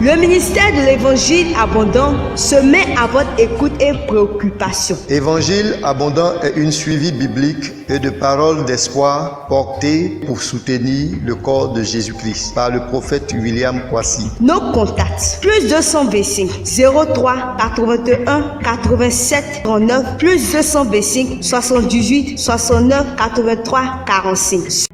Le ministère de l'Évangile abondant se met à votre écoute et préoccupation. Évangile abondant est une suivi biblique et de paroles d'espoir portées pour soutenir le corps de Jésus-Christ par le prophète William Kwasi. Nos contacts, plus 225 03 81 87 39, plus 225 78 69 83 45.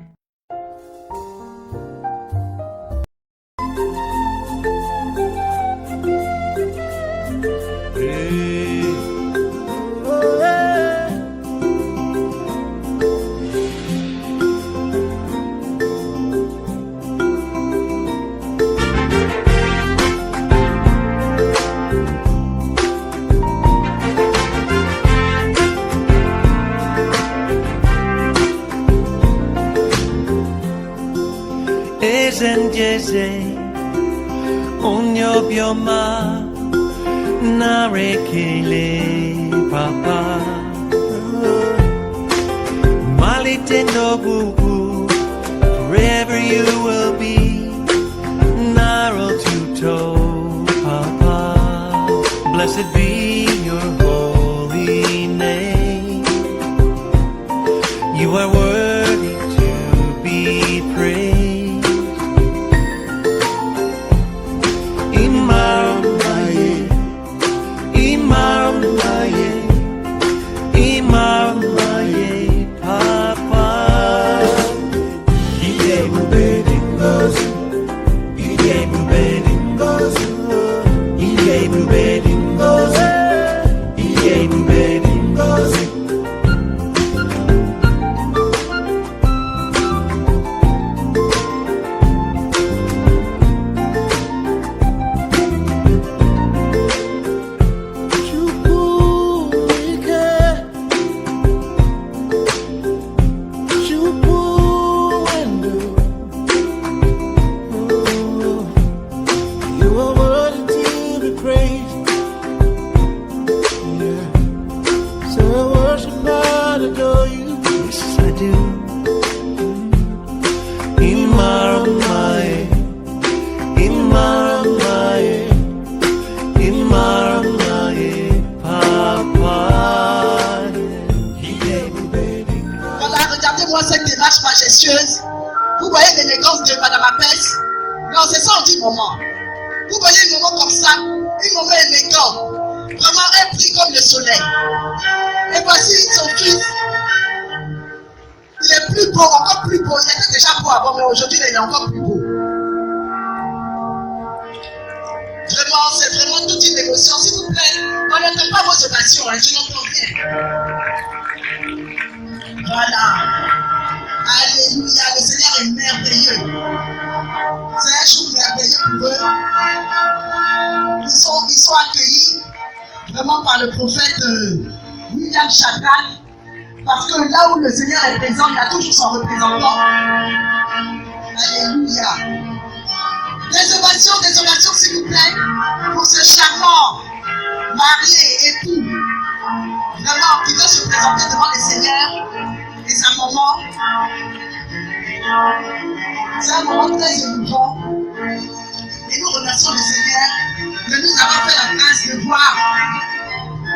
Ezenjeze onyo bioma narekele papa malite nobubu forever you will be naro tuto papa blessed be your holy name you are worthy to be praised. Vous voyez l'élégance de Madame Apès? Non, c'est ça on dit maman. Vous voyez une maman comme ça, une maman élégante, vraiment un prix comme le soleil. Et voici son fils. Il est plus beau, encore plus beau. Il était déjà beau avant, mais aujourd'hui il est encore plus beau. Vraiment, c'est vraiment toute une émotion. S'il vous plaît, on n'entend pas vos ovations, hein, je n'entends rien. Voilà. Alléluia, le Seigneur est merveilleux. C'est un jour merveilleux pour eux. Ils sont accueillis vraiment par le prophète William Chakal. Parce que là où le Seigneur est présent, il y a toujours son représentant. Alléluia. Des ovations s'il vous plaît, pour ce charmant marié et époux. Vraiment, qui doit se présenter devant le Seigneur et sa maman. C'est un moment très émouvant. Et nous remercions le Seigneur de nous avoir fait la grâce de voir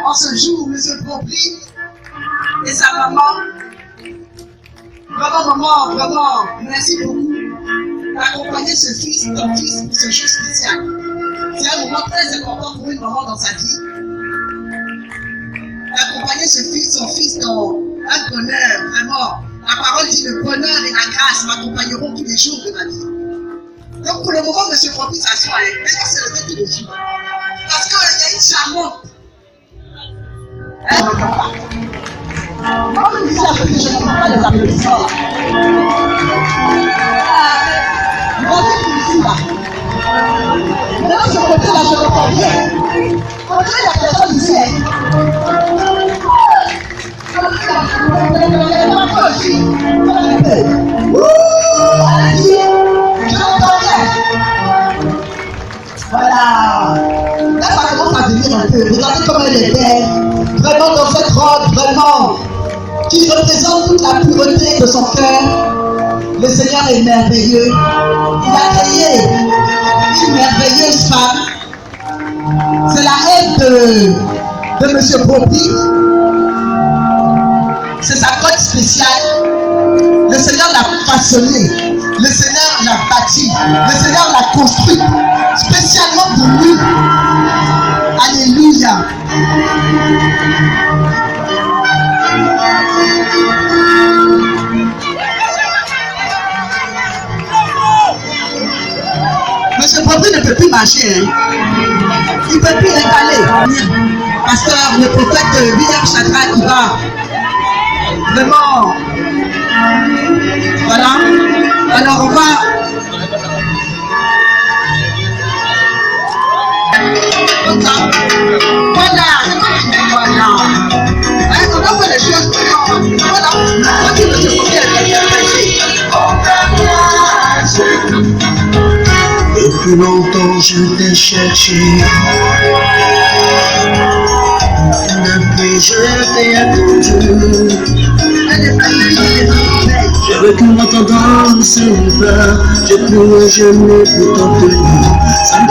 en ce jour M. Popri et sa maman. Vraiment, maman, vraiment, merci beaucoup d'accompagner ce fils, ton fils, pour ce jour spécial. C'est un moment très important pour une maman dans sa vie. D'accompagner ce fils, son fils dans un bonheur, vraiment. La parole dit le bonheur et la grâce m'accompagneront tous les jours de ma vie. Donc pour le moment, M. Popri s'assoit. Maintenant, c'est le fait tout de suite. Parce qu'il y a une charmante. Moi, je me disais à côté, je ne comprends pas les applaudissements. Voici pour ici, là. Maintenant, ce côté-là, je l'entends bien. On dirait la personne ici. Voilà. Là, ça commence à venir un peu. Regardez comment elle est belle. Vraiment dans cette robe, vraiment, qui représente toute la pureté de son cœur. Le Seigneur est merveilleux. Il a créé une merveilleuse femme. C'est la aide de M. Bobi. C'est sa cote spéciale. Le Seigneur l'a façonné. Le Seigneur l'a bâti. Le Seigneur l'a construit. Spécialement pour lui. Alléluia. Monsieur Bobi ne peut plus marcher. Hein. Il ne peut plus récaler. Pasteur, le prophète William Shadrach, il va vraiment. Voilà. Alors on va. Voilà. Voilà. Hein, on a fait les choses. Voilà. Depuis longtemps je t'ai cherché. Depuis je t'ai attendu. Je veux que m'entendant sur le plat. Je prie mes genoux pour t'obtenir. Ça me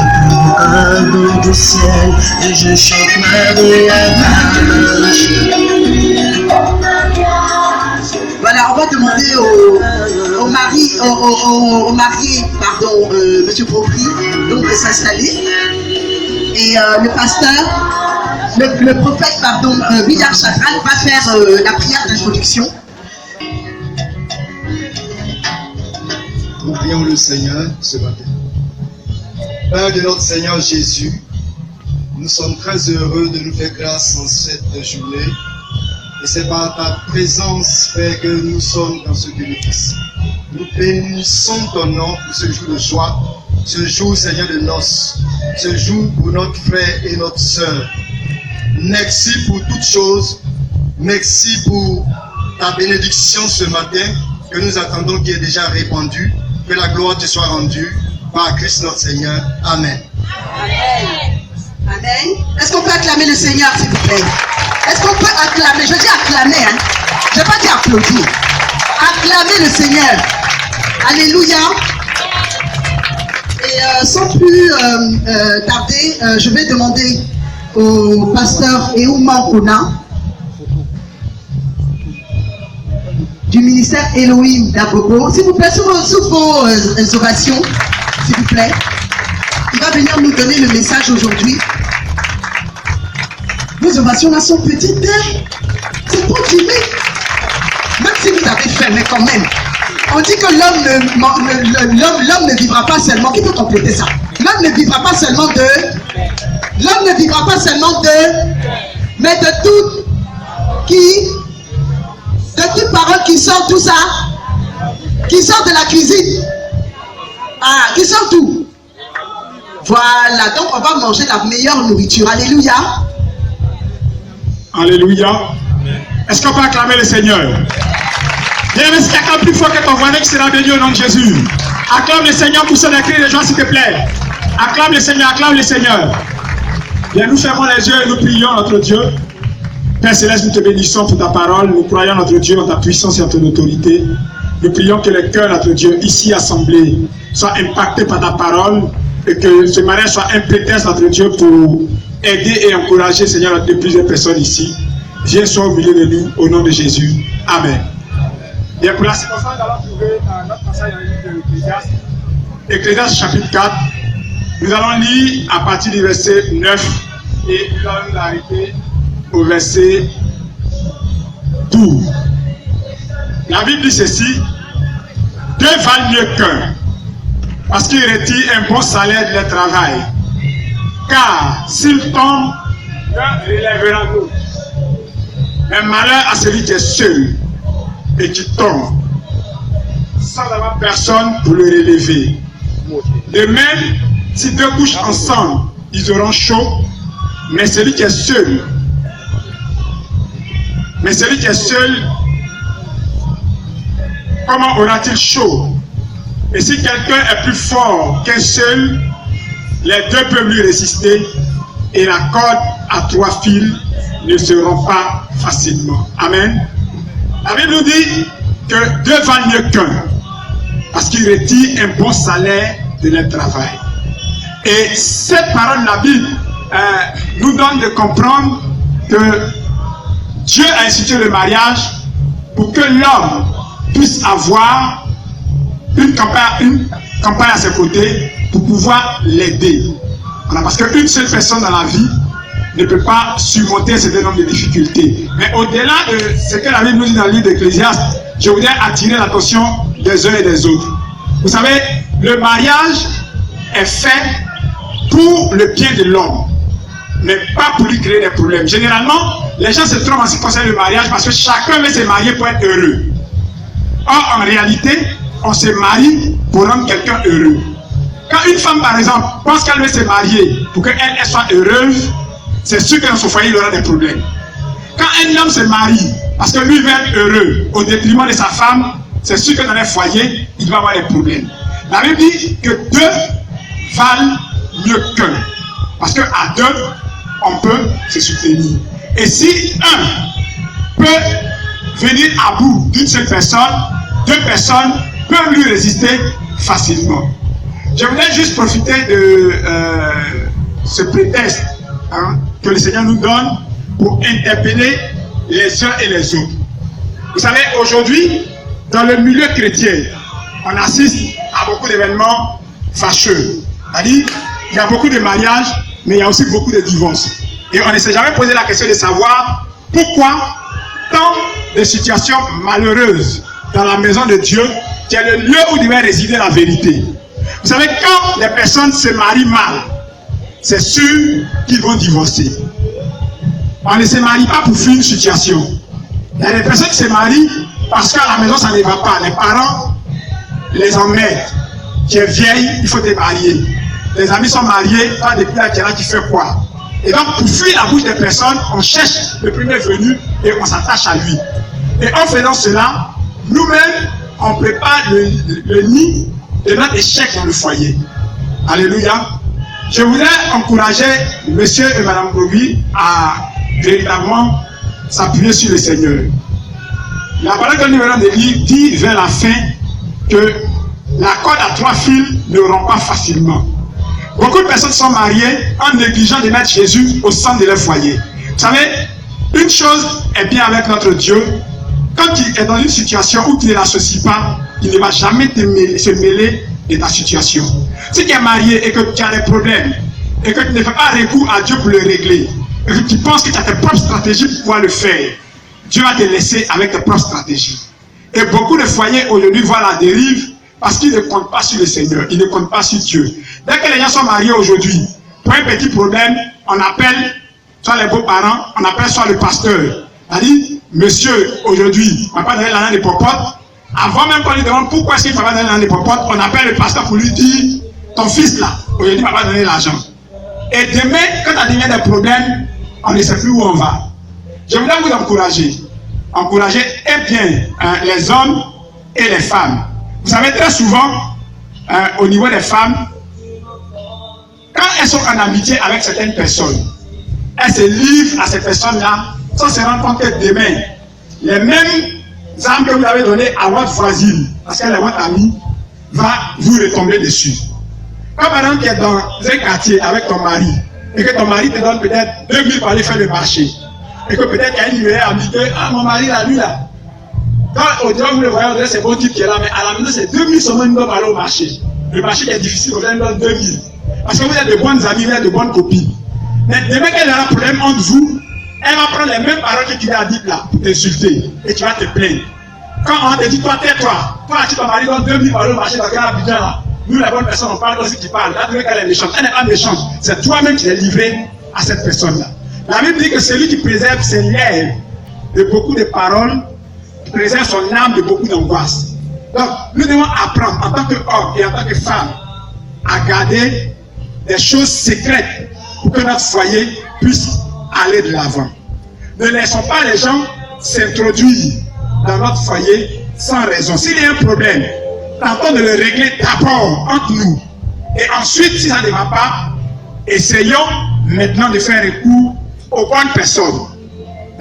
regarde du ciel. Et je chante Maria. Voilà, on va demander au marié, pardon, M. Bobi, donc de s'installer. Et le pasteur, le prophète, pardon, William Shadrach va faire la prière d'introduction. Nous prions le Seigneur ce matin. Père de notre Seigneur Jésus, nous sommes très heureux de nous faire grâce en cette journée. Et c'est par ta présence, Père, que nous sommes dans ce bénéfice. Nous bénissons ton nom pour ce jour de joie, ce jour, Seigneur, de noces, ce jour pour notre frère et notre sœur. Merci pour toutes choses. Merci pour ta bénédiction ce matin que nous attendons qui est déjà répandue. Que la gloire te soit rendue par Christ notre Seigneur. Amen. Amen. Amen. Est-ce qu'on peut acclamer le Seigneur, s'il vous plaît? Est-ce qu'on peut acclamer? Je dis acclamer, hein? Je ne vais pas dire applaudir. Acclamer le Seigneur. Alléluia. Et sans plus tarder, je vais demander au pasteur Eouma Kona du ministère Elohim d'Agogo. S'il vous plaît, sous vos ovations, s'il vous plaît. Il va venir nous donner le message aujourd'hui. Vos ovations là sont petites, hein? C'est pour timide. Même si vous avez faim, mais quand même. On dit que l'homme ne vivra pas seulement. Qui peut compléter ça? L'homme ne vivra pas seulement de. L'homme ne vivra pas seulement de. Mais de tout. De toute parole qui sort tout ça. Qui sort de la cuisine. Ah, qui sort tout. Voilà, donc on va manger la meilleure nourriture. Alléluia. Alléluia. Est-ce qu'on peut acclamer le Seigneur? Bien, est-ce qu'il y a quelqu'un plus fort que ton voisin qui sera béni au nom de Jésus? Acclame le Seigneur pour ceux qui crient les gens, s'il te plaît. Acclame le Seigneur, acclame le Seigneur. Bien, nous fermons les yeux et nous prions notre Dieu. Père Céleste, nous te bénissons pour ta parole. Nous croyons notre Dieu en ta puissance et en ton autorité. Nous prions que les cœurs, notre Dieu, ici assemblés, soient impactés par ta parole et que ce mariage soit un prétexte, notre Dieu, pour aider et encourager, Seigneur, de plusieurs personnes ici. Viens, sois au milieu de nous, au nom de Jésus. Amen. Bien, pour la circonstance, nous allons trouver notre passage dans le livre de l'Ecclésiaste. Ecclésiaste chapitre 4. Nous allons lire à partir du verset 9 et nous allons nous arrêter au verset 12. La Bible dit ceci: deux valent mieux qu'un, parce qu'ils retirent un bon salaire de leur travail. Car s'ils tombent, l'un relèvera l'autre. Mais malheur à celui qui est seul et qui tombe sans avoir personne pour le relever. De même, si deux couchent ensemble, ils auront chaud, mais celui qui est seul, comment aura-t-il chaud? Et si quelqu'un est plus fort qu'un seul, les deux peuvent lui résister, et la corde à trois fils ne se rompt pas facilement. Amen. La Bible nous dit que deux valent mieux qu'un, parce qu'ils retirent un bon salaire de leur travail. Et cette parole de la Bible nous donne de comprendre que Dieu a institué le mariage pour que l'homme puisse avoir une campagne à ses côtés pour pouvoir l'aider. Voilà, parce qu'une seule personne dans la vie ne peut pas surmonter un certain nombre de difficultés. Mais au-delà de ce que la Bible nous dit dans le livre d'Ecclésiaste, je voudrais attirer l'attention des uns et des autres. Vous savez, le mariage est fait pour le bien de l'homme, mais pas pour lui créer des problèmes. Généralement, les gens se trompent en ce qui concerne le mariage parce que chacun veut se marier pour être heureux. Or, en réalité, on se marie pour rendre quelqu'un heureux. Quand une femme, par exemple, pense qu'elle veut se marier pour qu'elle soit heureuse, c'est sûr que dans son foyer, il aura des problèmes. Quand un homme se marie parce que lui veut être heureux au détriment de sa femme, c'est sûr que dans un foyer, il va avoir des problèmes. La Bible dit que deux valent mieux qu'un. Parce qu'à deux, on peut se soutenir. Et si un peut venir à bout d'une seule personne, deux personnes peuvent lui résister facilement. Je voulais juste profiter de ce prétexte que le Seigneur nous donne pour interpeller les uns et les autres. Vous savez, aujourd'hui, dans le milieu chrétien, on assiste à beaucoup d'événements fâcheux. C'est-à-dire, il y a beaucoup de mariages, mais il y a aussi beaucoup de divorces. Et on ne s'est jamais posé la question de savoir pourquoi tant de situations malheureuses dans la maison de Dieu, qui est le lieu où devait résider la vérité. Vous savez, quand les personnes se marient mal, c'est sûr qu'ils vont divorcer. On ne se marie pas pour fuir une situation. Il y a des personnes qui se marient parce qu'à la maison ça ne va pas. Les parents les emmènent. Tu es vieille, il faut te marier. Les amis sont mariés, pas depuis là qui fait quoi. Et donc pour fuir la bouche des personnes, on cherche le premier venu et on s'attache à lui. Et en faisant cela, nous-mêmes, on prépare le nid de notre échec dans le foyer. Alléluia. Je voudrais encourager monsieur et madame Broby à véritablement s'appuyer sur le Seigneur. La parole que nous venons de lire dit vers la fin que la corde à 3 fils ne rompt pas facilement. Beaucoup de personnes sont mariées en négligeant de mettre Jésus au centre de leur foyer. Vous savez, une chose est bien avec notre Dieu. Quand il est dans une situation où tu ne l'associes pas, il ne va jamais se mêler de ta situation. Si tu es marié et que tu as des problèmes, et que tu ne fais pas recours à Dieu pour le régler, et que tu penses que tu as tes propres stratégies pour pouvoir le faire, Dieu va te laisser avec tes propres stratégies. Et beaucoup de foyers aujourd'hui voient la dérive parce qu'ils ne comptent pas sur le Seigneur, ils ne comptent pas sur Dieu. Dès que les gens sont mariés aujourd'hui, pour un petit problème, on appelle soit les beaux-parents, on appelle soit le pasteur. On dit, monsieur, aujourd'hui, on va pas donner l'argent des popotes. Avant même qu'on lui demande pourquoi est-ce qu'il ne va pas donner l'argent des popotes, on appelle le pasteur pour lui dire, ton fils là, aujourd'hui, il ne va pas donner l'argent. Et demain, quand ça devient des problèmes, on ne sait plus où on va. Je voudrais vous encourager. Encourager et bien les hommes et les femmes. Vous savez, très souvent, au niveau des femmes, quand elles sont en amitié avec certaines personnes, elles se livrent à ces personnes-là sans se rendre compte que demain, les mêmes armes que vous avez données à votre voisine, parce qu'elle est votre amie, va vous retomber dessus. Quand par exemple tu es dans un quartier avec ton mari, et que ton mari te donne peut-être 2000 pour aller faire le marché, et que peut-être qu'il y a une meilleure amie que, ah mon mari là, lui là. Quand au dehors vous le voyez, on dirait c'est bon type qui est là, mais à la maison c'est 2000 seulement une doit aller au marché. Le marché qui est difficile, on donne 2000. Parce que vous êtes de bonnes amies, vous êtes de bonnes copines. Mais demain qu'elle a un problème entre vous, elle va prendre les mêmes paroles que tu lui as dites là, pour t'insulter, et tu vas te plaindre. Quand on te dit, toi, tais-toi, toi, tu ton mari donne 2000 pour aller au marché dans quel habitant là. Nous, les bonnes personnes, on parle aussi qui parle. Là, tu veux qu'elle est méchante. Elle n'est pas méchante. C'est toi-même qui l'es livré à cette personne-là. La Bible dit que celui qui préserve ses lèvres de beaucoup de paroles, préserve son âme de beaucoup d'angoisse. Donc, nous devons apprendre en tant qu'homme et en tant que femme à garder des choses secrètes pour que notre foyer puisse aller de l'avant. Ne laissons pas les gens s'introduire dans notre foyer sans raison. S'il y a un problème, tentons de le régler d'abord entre nous. Et ensuite, si ça ne va pas, essayons maintenant de faire recours aux bonnes personnes.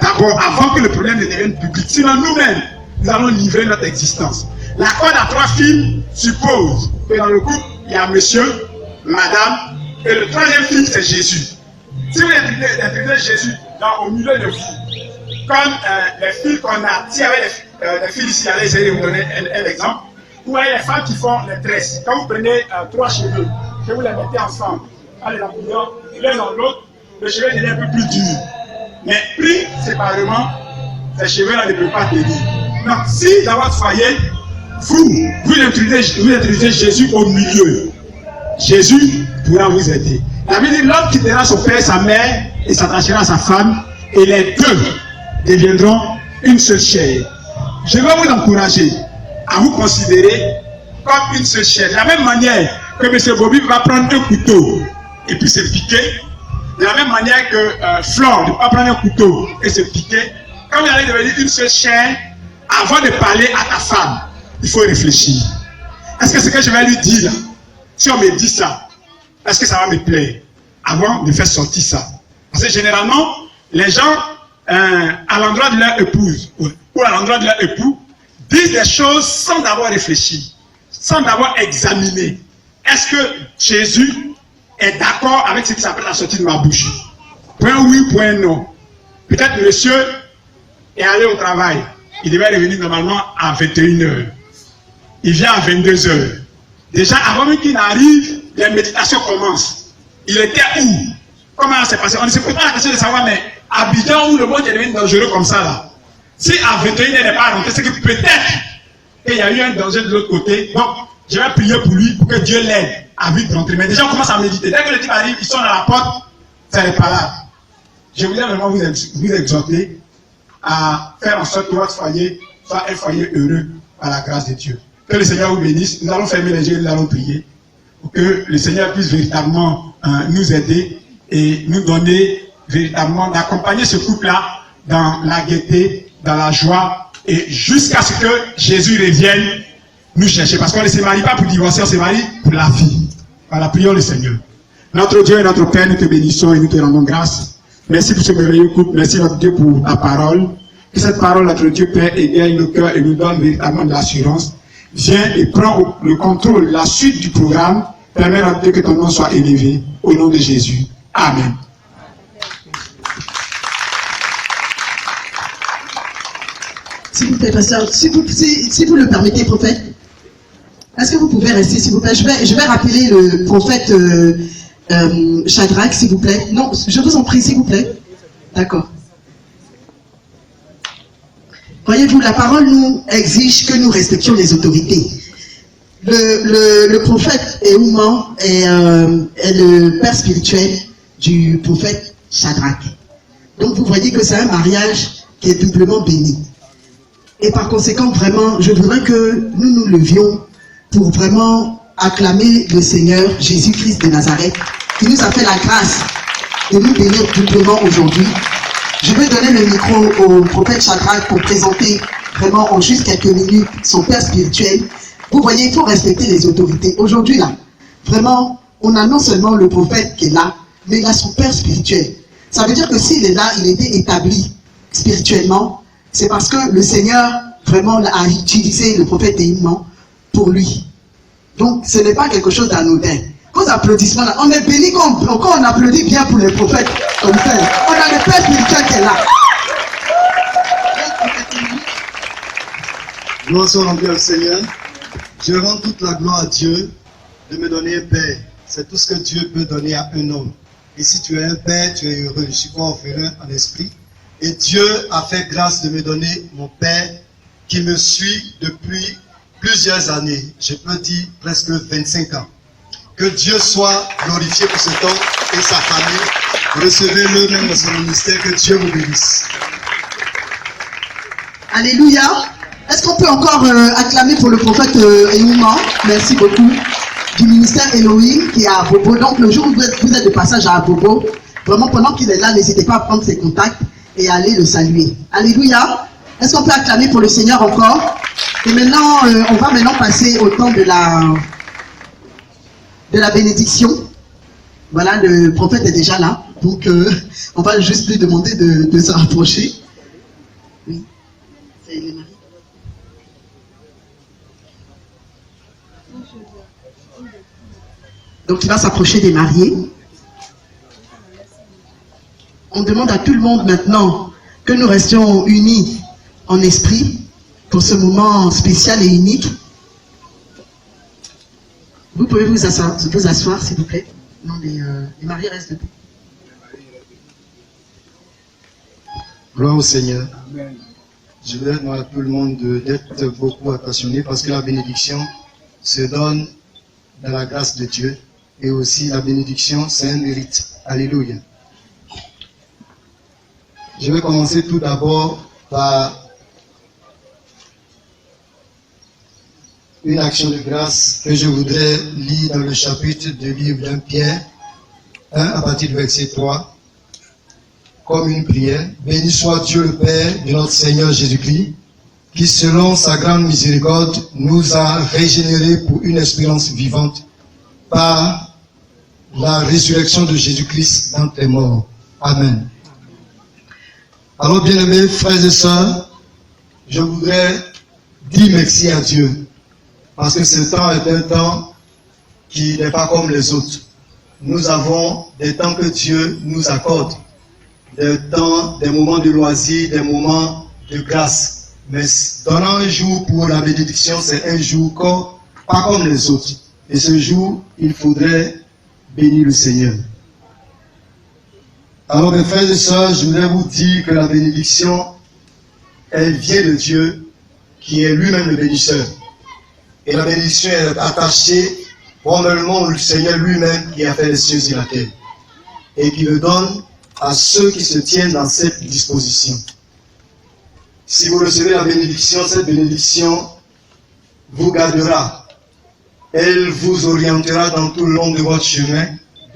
D'abord, avant que le problème ne devienne public. Sinon, nous-mêmes, nous allons livrer notre existence. La corde à 3 fils suppose que dans le couple, il y a monsieur, madame Et le troisième fil, c'est Jésus. Si vous introduisez Jésus au milieu de vous, comme les fils qu'on a, s'il y avait les fils ici, allez essayer de vous donner un exemple. Vous voyez les femmes qui font les tresses. Quand vous prenez 3 cheveux, que vous les mettez ensemble, allez la couleur, l'un dans l'autre, le cheveu devient un peu plus dur. Mais pris séparément, ces cheveux-là ne peuvent pas tenir. Donc, si dans votre foyer, vous introduisez Jésus au milieu, Jésus pourra vous aider. La Bible dit, l'homme quittera son père et sa mère et s'attachera à sa femme, et les deux deviendront une seule chair. Je vais vous encourager à vous considérer comme une seule chair. De la même manière que M. Bobby va prendre un couteau et puis se piquer, de la même manière que Flore va prendre un couteau et se piquer, quand vous allez devenir une seule chair, avant de parler à ta femme, il faut réfléchir. Est-ce que ce que je vais lui dire, si on me dit ça, est-ce que ça va me plaire avant de faire sortir ça? Parce que généralement, les gens, à l'endroit de leur épouse ou à l'endroit de leur époux, disent des choses sans d'abord réfléchir, sans d'abord examiner. Est-ce que Jésus est d'accord avec ce qui s'appelle la sortie de ma bouche? Point oui, point non. Peut-être monsieur est allé au travail. Il devait revenir normalement à 21h. Il vient à 22h. Déjà, avant même qu'il n'arrive, les méditations commencent. Il était où? Comment ça s'est passé? On ne se pose pas la question de savoir, mais Abidjan, où le monde est devenu dangereux comme ça, là. Si à 21h, il n'est pas rentré, c'est que peut-être qu'il y a eu un danger de l'autre côté. Donc, je vais prier pour lui, pour que Dieu l'aide à vite rentrer. Mais déjà, on commence à méditer. Dès que le type arrive, ils sont à la porte, ça n'est pas là. Je voulais vraiment vous exhorter à faire en sorte que votre foyer soit un foyer heureux par la grâce de Dieu. Que le Seigneur vous bénisse. Nous allons fermer les yeux et nous allons prier. Pour que le Seigneur puisse véritablement nous aider et nous donner véritablement d'accompagner ce couple-là dans la gaieté, dans la joie, et jusqu'à ce que Jésus revienne nous chercher. Parce qu'on ne se marie pas pour divorcer, on se marie pour la vie. Voilà, prions le Seigneur. Notre Dieu et notre Père, nous te bénissons et nous te rendons grâce. Merci pour ce merveilleux couple. Merci notre Dieu pour ta parole. Que cette parole, notre Dieu Père, égaye nos cœurs et nous donne véritablement de l'assurance. Viens et prends le contrôle, la suite du programme. Permets notre Dieu que ton nom soit élevé. Au nom de Jésus. Amen. S'il vous plaît, pasteur, si vous le permettez, prophète, est-ce que vous pouvez rester, s'il vous plaît? Je vais rappeler le prophète Shadrach, s'il vous plaît. Non, je vous en prie, s'il vous plaît. D'accord. Voyez-vous, la parole nous exige que nous respections les autorités. Le prophète Ehouman est le père spirituel du prophète Shadrach. Donc vous voyez que c'est un mariage qui est doublement béni. Et par conséquent, vraiment, je voudrais que nous nous levions pour vraiment acclamer le Seigneur Jésus-Christ de Nazareth, qui nous a fait la grâce de nous bénir doublement aujourd'hui. Je vais donner le micro au prophète Shadrach pour présenter vraiment en juste quelques minutes son père spirituel. Vous voyez, il faut respecter les autorités. Aujourd'hui, là, vraiment, on a non seulement le prophète qui est là, mais il a son père spirituel. Ça veut dire que s'il est là, il était établi spirituellement. C'est parce que le Seigneur vraiment a utilisé le prophète Ehouman pour lui. Donc, ce n'est pas quelque chose d'anodin. Vos applaudissements là, on est béni quand on applaudit bien pour les prophètes comme ça. On a le père spirituel qui est là. Gloire soit rendue au Seigneur. Je rends toute la gloire à Dieu de me donner un père. C'est tout ce que Dieu peut donner à un homme. Et si tu es un père, tu es heureux. Je suis orphelin en esprit. Et Dieu a fait grâce de me donner mon père qui me suit depuis plusieurs années. Je peux dire presque 25 ans. Que Dieu soit glorifié pour cet homme et sa famille. Recevez-le même dans son ministère. Que Dieu vous bénisse. Alléluia. Est-ce qu'on peut encore acclamer pour le prophète Ehouman? Merci beaucoup. Du ministère Elohim qui est à Bobo. Donc le jour où vous êtes de passage à Bobo, vraiment pendant qu'il est là, n'hésitez pas à prendre ses contacts et à aller le saluer. Alléluia. Est-ce qu'on peut acclamer pour le Seigneur encore? Et maintenant, on va maintenant passer au temps de la bénédiction. Voilà, le prophète est déjà là. Donc, on va juste lui demander de se rapprocher. Oui. C'est les maris. Donc, il va s'approcher des mariés. on demande à tout le monde maintenant que nous restions unis en esprit pour ce moment spécial et unique. Vous pouvez vous asseoir s'il vous plaît. Non, les mariés restent debout. Gloire au Seigneur. Je voudrais demander à tout le monde d'être beaucoup attentionné parce que la bénédiction se donne dans la grâce de Dieu et aussi la bénédiction, c'est un mérite. Alléluia. Je vais commencer tout d'abord par une action de grâce que je voudrais lire dans le chapitre du livre d'un Pierre 1 à partir du verset 3 comme une prière. Béni soit Dieu le Père de notre Seigneur Jésus-Christ qui selon sa grande miséricorde nous a régénérés pour une espérance vivante par la résurrection de Jésus-Christ d'entre les morts. Amen. Alors bien-aimés frères et sœurs, je voudrais dire merci à Dieu. Parce que ce temps est un temps qui n'est pas comme les autres. Nous avons des temps que Dieu nous accorde. Des temps, des moments de loisir, des moments de grâce. Mais donnant un jour pour la bénédiction, c'est un jour pas comme les autres. Et ce jour, il faudrait bénir le Seigneur. Alors mes frères et sœurs, je voudrais vous dire que la bénédiction, elle vient de Dieu, qui est lui-même le bénisseur. Et la bénédiction est attachée probablement au Seigneur lui-même qui a fait les cieux et la terre. Et qui le donne à ceux qui se tiennent dans cette disposition. Si vous recevez la bénédiction, cette bénédiction vous gardera. Elle vous orientera dans tout le long de votre chemin,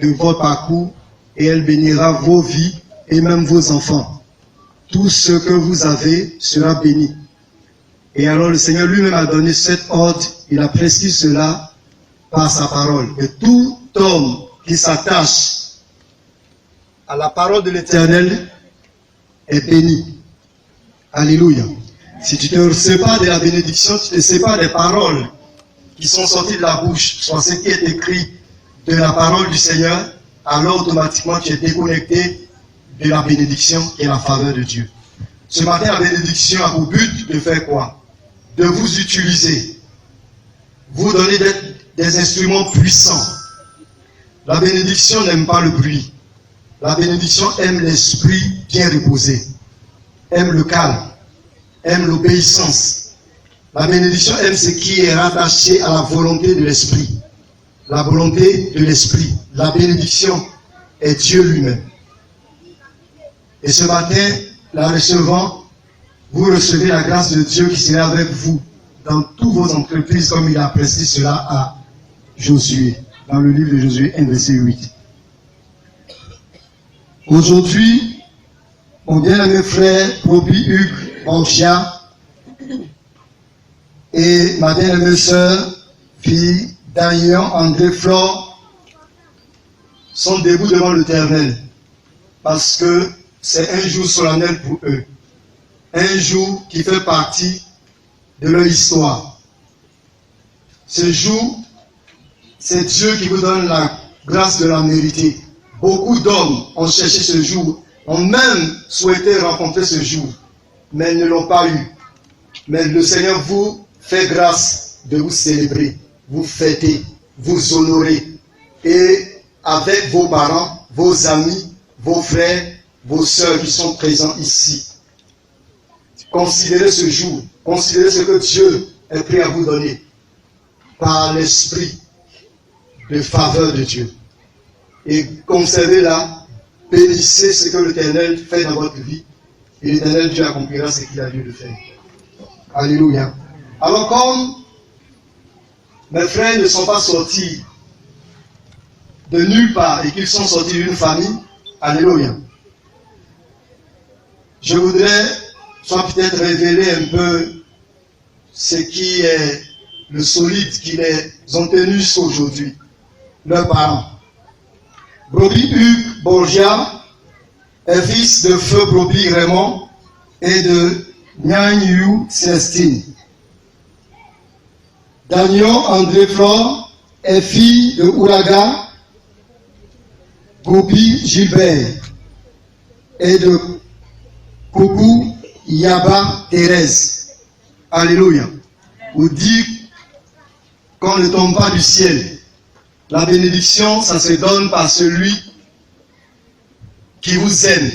de votre parcours, et elle bénira vos vies et même vos enfants. Tout ce que vous avez sera béni. Et alors le Seigneur lui-même a donné cet ordre, il a prescrit cela par sa parole. Et tout homme qui s'attache à la parole de l'Éternel est béni. Alléluia. Si tu te sépares de la bénédiction, tu te sépares des paroles qui sont sorties de la bouche, soit ce qui est écrit de la parole du Seigneur, alors automatiquement tu es déconnecté de la bénédiction qui est la faveur de Dieu. Ce matin, la bénédiction a pour but de faire quoi? De vous utiliser, vous donner des instruments puissants. La bénédiction n'aime pas le bruit. La bénédiction aime l'esprit bien reposé, aime le calme, aime l'obéissance. La bénédiction aime ce qui est rattaché à la volonté de l'esprit. La volonté de l'esprit. La bénédiction est Dieu lui-même. Et ce matin, la recevant, vous recevez la grâce de Dieu qui sera avec vous dans toutes vos entreprises, comme il a prescrit cela à Josué, dans le livre de Josué 1, verset 8. Aujourd'hui, mon bien-aimé frère Roby Hugues Borgia et ma bien-aimée sœur, fille Daniel André Flore, sont debout devant l'Éternel parce que c'est un jour solennel pour eux. Un jour qui fait partie de leur histoire. Ce jour, c'est Dieu qui vous donne la grâce de la mériter. Beaucoup d'hommes ont cherché ce jour, ont même souhaité rencontrer ce jour, mais ils ne l'ont pas eu. Mais le Seigneur vous fait grâce de vous célébrer, vous fêter, vous honorer. Et avec vos parents, vos amis, vos frères, vos sœurs qui sont présents ici. Considérez ce jour, considérez ce que Dieu est prêt à vous donner par l'esprit de faveur de Dieu. Et conservez-la, bénissez ce que l'Éternel fait dans votre vie et l'Éternel Dieu accomplira ce qu'il a dû le faire. Alléluia. Alors comme mes frères ne sont pas sortis de nulle part et qu'ils sont sortis d'une famille, alléluia. Je voudrais soit peut-être révéler un peu ce qui est le solide qui les ont tenus aujourd'hui, leurs parents. Roby Hugues Borgia est fils de feu Roby Raymond et de Nyan Yu Célestine. Daniel André Flore est fille de Ouraga Gopi Gilbert. et de Koku Yaba Thérèse. Alléluia. Vous dites qu'on ne tombe pas du ciel. La bénédiction, ça se donne par celui qui vous aime.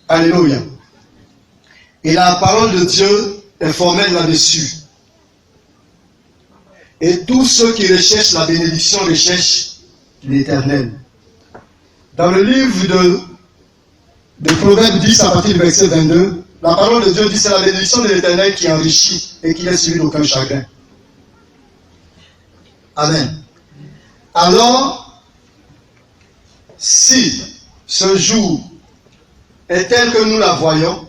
Alléluia. Et la parole de Dieu est formelle là-dessus. Et tous ceux qui recherchent la bénédiction recherchent l'Éternel. Dans le livre de Proverbes 10 à partir du verset 22, la parole de Dieu dit c'est la bénédiction de l'Éternel qui enrichit et qui n'est suivie d'aucun chagrin. Amen. Alors, si ce jour est tel que nous la voyons,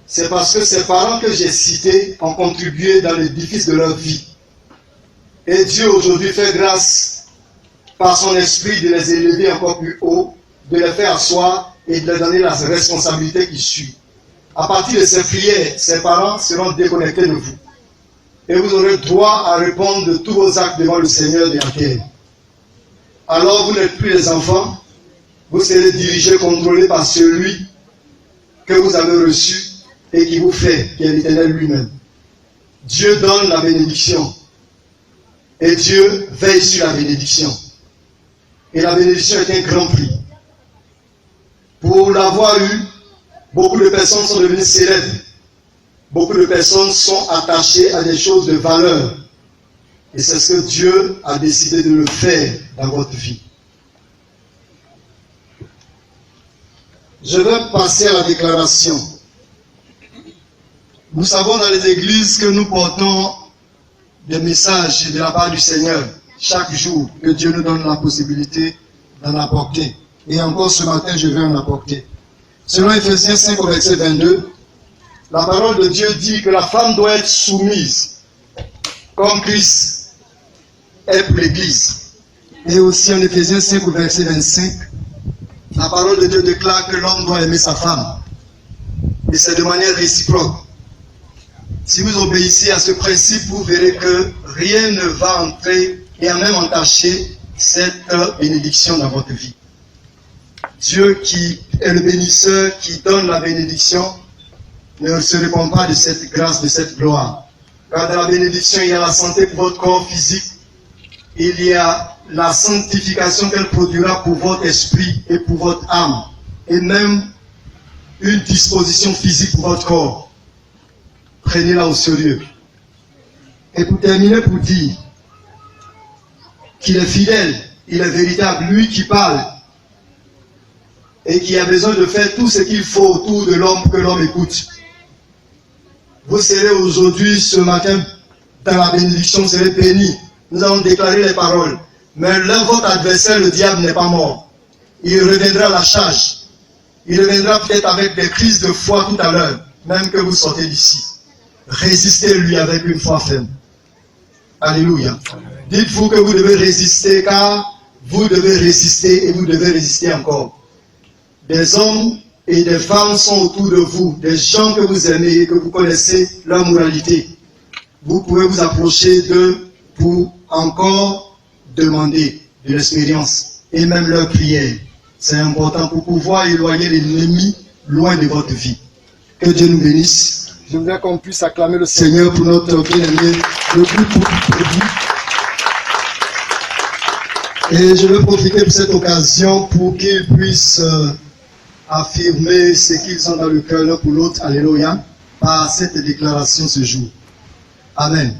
c'est parce que ces parents que j'ai cités ont contribué dans l'édifice de leur vie. Et Dieu aujourd'hui fait grâce par son esprit de les élever encore plus haut, de les faire asseoir et de leur donner la responsabilité qui suit. À partir de ces prières, ces parents seront déconnectés de vous. Et vous aurez droit à répondre de tous vos actes devant le Seigneur de la terre. Alors vous n'êtes plus les enfants, vous serez dirigés, contrôlés par celui que vous avez reçu et qui vous fait, qui est l'Éternel lui-même. Dieu donne la bénédiction. Et Dieu veille sur la bénédiction. Et la bénédiction est un grand prix. Pour l'avoir eu, beaucoup de personnes sont devenues célèbres. Beaucoup de personnes sont attachées à des choses de valeur. Et c'est ce que Dieu a décidé de le faire dans votre vie. Je vais passer à la déclaration. Nous savons dans les églises que nous portons des messages de la part du Seigneur chaque jour, que Dieu nous donne la possibilité d'en apporter. Et encore ce matin, je vais en apporter. Selon Ephésiens 5 au verset 22, la parole de Dieu dit que la femme doit être soumise, comme Christ est pour l'Église. Et aussi en Ephésiens 5 au verset 25, la parole de Dieu déclare que l'homme doit aimer sa femme. Et c'est de manière réciproque. Si vous obéissez à ce principe, vous verrez que rien ne va entrer et même entacher cette bénédiction dans votre vie. Dieu qui est le bénisseur, qui donne la bénédiction, ne se répand pas de cette grâce, de cette gloire. Car dans la bénédiction, il y a la santé pour votre corps physique, il y a la sanctification qu'elle produira pour votre esprit et pour votre âme, et même une disposition physique pour votre corps. Prenez-la au sérieux. Et pour terminer, pour dire qu'il est fidèle, il est véritable, lui qui parle, et qui a besoin de faire tout ce qu'il faut autour de l'homme pour que l'homme écoute. Vous serez aujourd'hui, ce matin, dans la bénédiction, vous serez bénis. Nous allons déclarer les paroles. Mais là, votre adversaire, le diable, n'est pas mort. Il reviendra à la charge. Il reviendra peut-être avec des crises de foi tout à l'heure, même que vous sortez d'ici. Résistez-lui avec une foi ferme. Alléluia. Dites-vous que vous devez résister, car vous devez résister et vous devez résister encore. Des hommes et des femmes sont autour de vous, des gens que vous aimez et que vous connaissez leur moralité. Vous pouvez vous approcher d'eux pour encore demander de l'expérience et même leur prière. C'est important pour pouvoir éloigner l'ennemi loin de votre vie. Que Dieu nous bénisse. Je voudrais qu'on puisse acclamer le Seigneur pour notre bien-aimé, le plus produit. Et je veux profiter de cette occasion pour qu'ils puissent affirmer ce qu'ils ont dans le cœur l'un pour l'autre, alléluia, par cette déclaration ce jour. Amen.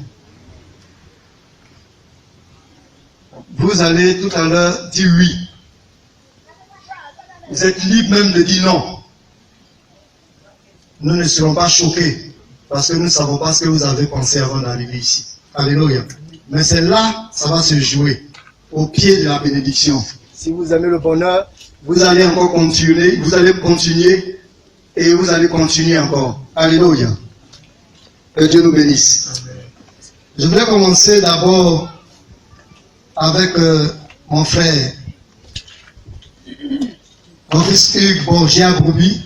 Vous allez tout à l'heure dire oui. Vous êtes libre même de dire non. Nous ne serons pas choqués parce que nous ne savons pas ce que vous avez pensé avant d'arriver ici. Alléluia. Mais c'est là, ça va se jouer, au pied de la bénédiction. Si vous aimez le bonheur, vous allez encore continuer, vous allez continuer et vous allez continuer encore. Alléluia. Que Dieu nous bénisse. Je voudrais commencer d'abord avec mon frère, mon fils Hugues Borgia Broubi.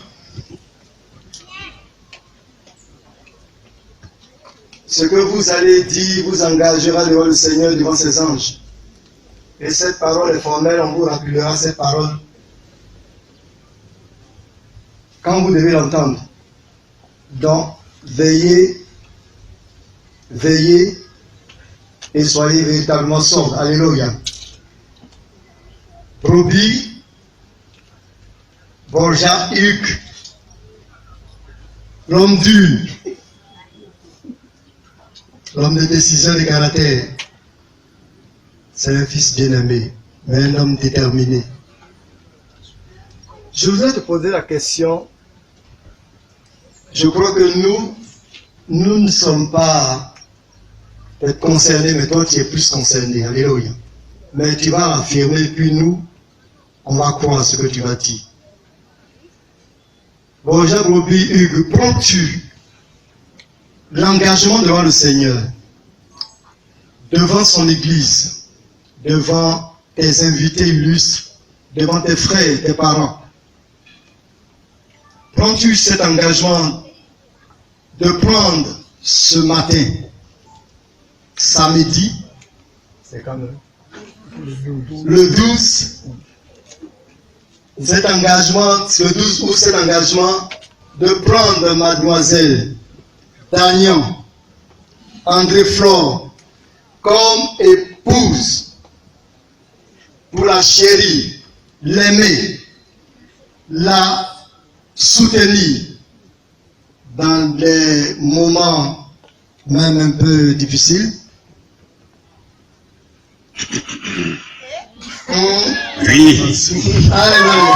Ce que vous allez dire vous engagera devant le Seigneur, devant ses anges. Et cette parole est formelle, on vous rappellera cette parole quand vous devez l'entendre. Donc, veillez et soyez véritablement sobres. Alléluia. Brebis, Borja Hugues, l'homme dur, l'homme de décision et de caractère. C'est un fils bien-aimé, mais un homme déterminé. Je voudrais te poser la question. Je crois que nous ne sommes pas concernés, mais toi tu es plus concerné. Alléluia. Mais tu vas l'affirmer, puis nous, on va croire ce que tu vas dire. Bonjour, Bobby Hugues, prends-tu l'engagement devant le Seigneur, devant son Église, devant tes invités illustres, devant tes frères, tes parents? Prends-tu cet engagement de prendre ce matin, samedi, c'est quand même le 12, cet engagement, le 12 août, cet engagement de prendre mademoiselle Dagnan, André Flore, comme épouse, pour la chérir, l'aimer, la soutenir dans les moments même un peu difficiles. Oui. Alléluia.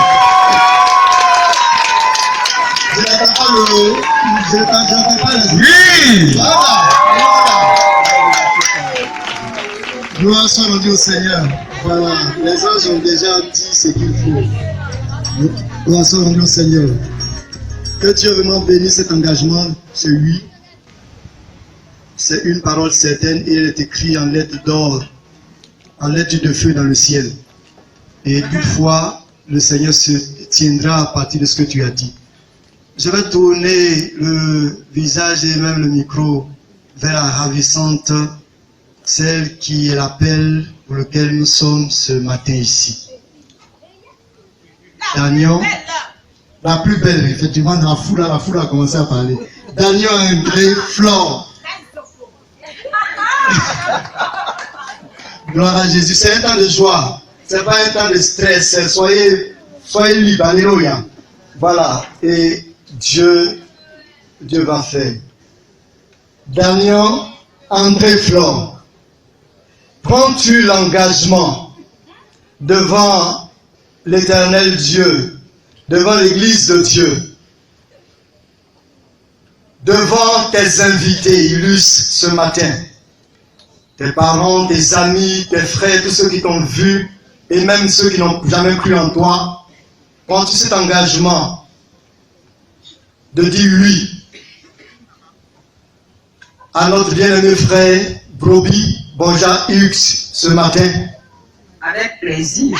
Je n'entends pas le. Oui. Voilà. Gloire soit rendue au Seigneur. Voilà. Les anges ont déjà dit ce qu'il faut. Gloire soit rendue au Seigneur. Que Dieu vraiment bénisse cet engagement chez lui. C'est une parole certaine et elle est écrite en lettres d'or, en lettres de feu dans le ciel. Et toutefois, le Seigneur se tiendra à partir de ce que tu as dit. Je vais tourner le visage et même le micro vers la ravissante, celle qui est l'appel pour lequel nous sommes ce matin ici. Dagnan, la plus belle, effectivement, dans la foule a commencé à parler. Dagnan André Flore. Gloire à Jésus. C'est un temps de joie. Ce n'est pas un temps de stress. Soyez libres. Alléluia. Voilà. Et Dieu va faire. Dagnan André Flore, prends-tu l'engagement devant l'éternel Dieu, devant l'église de Dieu, devant tes invités illustres ce matin, tes parents, tes amis, tes frères, tous ceux qui t'ont vu, et même ceux qui n'ont jamais cru en toi, prends-tu cet engagement de dire oui à notre bien-aimé frère Broby Borja Hugues ce matin? Avec plaisir.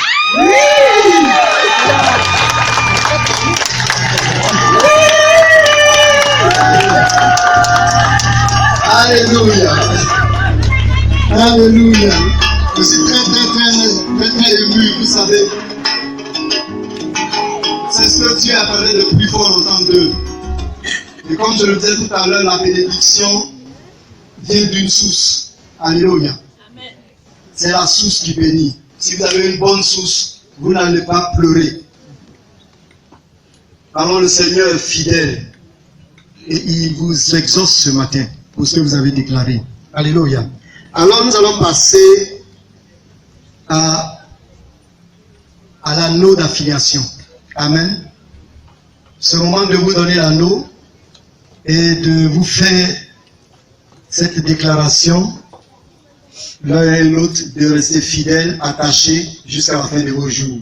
Alléluia. Alléluia. Je suis très ému, vous savez. C'est ce que Dieu attendait de plus fort longtemps d'eux. Et comme je le disais tout à l'heure, la bénédiction vient d'une source. Alléluia. C'est la source qui bénit. Si vous avez une bonne source, vous n'allez pas pleurer. Alors le Seigneur est fidèle. Et il vous exauce ce matin pour ce que vous avez déclaré. Alléluia. Alors nous allons passer à l'anneau d'affiliation. Amen. C'est le moment de vous donner l'anneau et de vous faire cette déclaration, l'un et l'autre, de rester fidèles, attachés jusqu'à la fin de vos jours.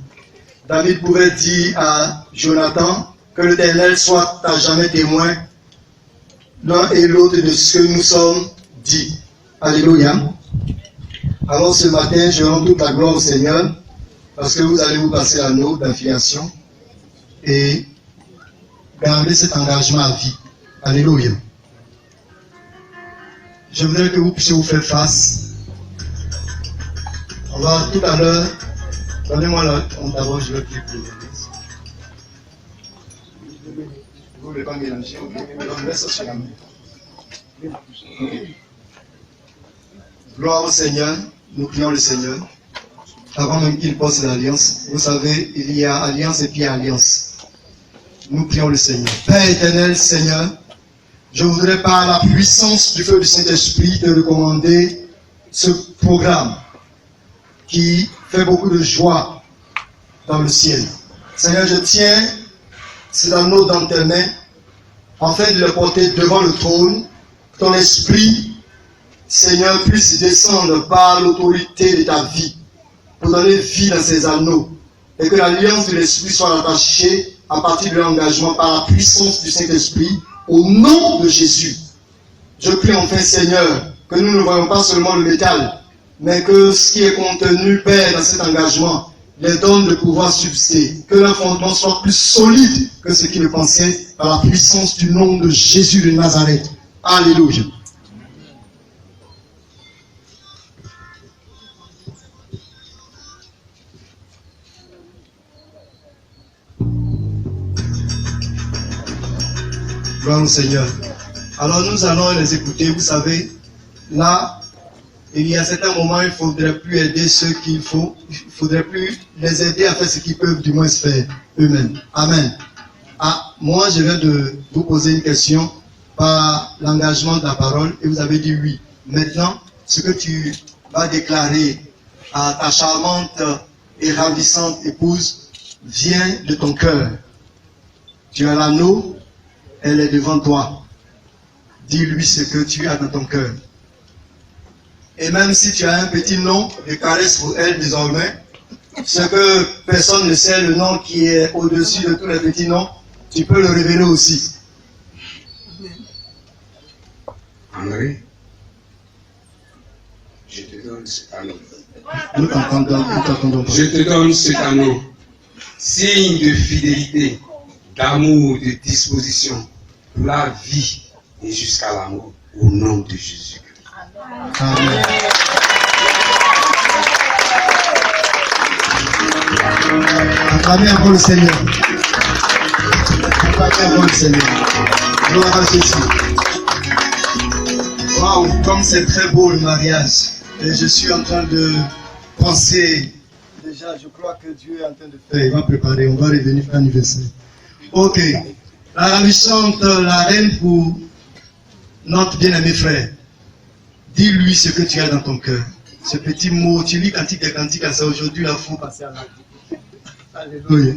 David pouvait dire à Jonathan que l'Éternel soit à jamais témoin, l'un et l'autre, de ce que nous sommes dit. Alléluia. Alors ce matin, je rends toute la gloire au Seigneur, parce que vous allez vous passer l'anneau d'affiliation et garder cet engagement à vie. Alléluia. Je voudrais que vous puissiez vous faire face. On va tout à l'heure, donnez-moi d'abord, je vais prier pour vous. Vous ne voulez pas mélanger, ok, mais on met ça sur la main. Ok. Gloire au Seigneur, nous prions le Seigneur. Avant même qu'il pose l'alliance, vous savez, il y a alliance et puis alliance. Nous prions le Seigneur. Père éternel, Seigneur, je voudrais par la puissance du feu du Saint-Esprit te recommander ce programme qui fait beaucoup de joie dans le ciel. Seigneur, je tiens ces anneaux dans tes mains afin de les porter devant le trône. Ton esprit, Seigneur, puisse descendre par l'autorité de ta vie pour donner vie dans ces anneaux et que l'alliance de l'esprit soit attachée à partir de l'engagement par la puissance du Saint-Esprit au nom de Jésus. Je prie enfin, Seigneur, que nous ne voyons pas seulement le métal, mais que ce qui est contenu, Père, dans cet engagement, les donne de pouvoir subsister, que leur fondement soit plus solide que ce qu'ils pensaient par la puissance du nom de Jésus de Nazareth. Alléluia. Gloire au Seigneur. Alors nous allons les écouter. Vous savez, là, il y a certains moments, il ne faudrait plus aider ceux qu'il faut. Il ne faudrait plus les aider à faire ce qu'ils peuvent du moins faire eux-mêmes. Amen. Ah, moi, je viens de vous poser une question par l'engagement de la parole et vous avez dit oui. Maintenant, ce que tu vas déclarer à ta charmante et ravissante épouse vient de ton cœur. Tu as l'anneau, elle est devant toi. Dis-lui ce que tu as dans ton cœur. Et même si tu as un petit nom de caresse pour elle désormais, ce que personne ne sait, le nom qui est au-dessus de tous les petits noms, tu peux le révéler aussi. André, je te donne cet anneau. Nous t'entendons pas. Je te donne cet anneau, signe de fidélité, d'amour, de disposition pour la vie et jusqu'à la mort, au nom de Jésus. Amen. Acclamez encore le Seigneur. Acclamez encore le Seigneur. Gloire à Jésus. Waouh, comme c'est très beau le mariage. Et je suis en train de penser. Déjà, je crois que Dieu est en train de faire. Il va préparer. On va revenir faire l'anniversaire. Ok. La ravissante, la reine pour notre bien-aimé frère. Dis-lui ce que tu as dans ton cœur. Ce petit mot, tu lis Cantique des Cantiques, c'est aujourd'hui, il faut passer à l'acte. Alléluia.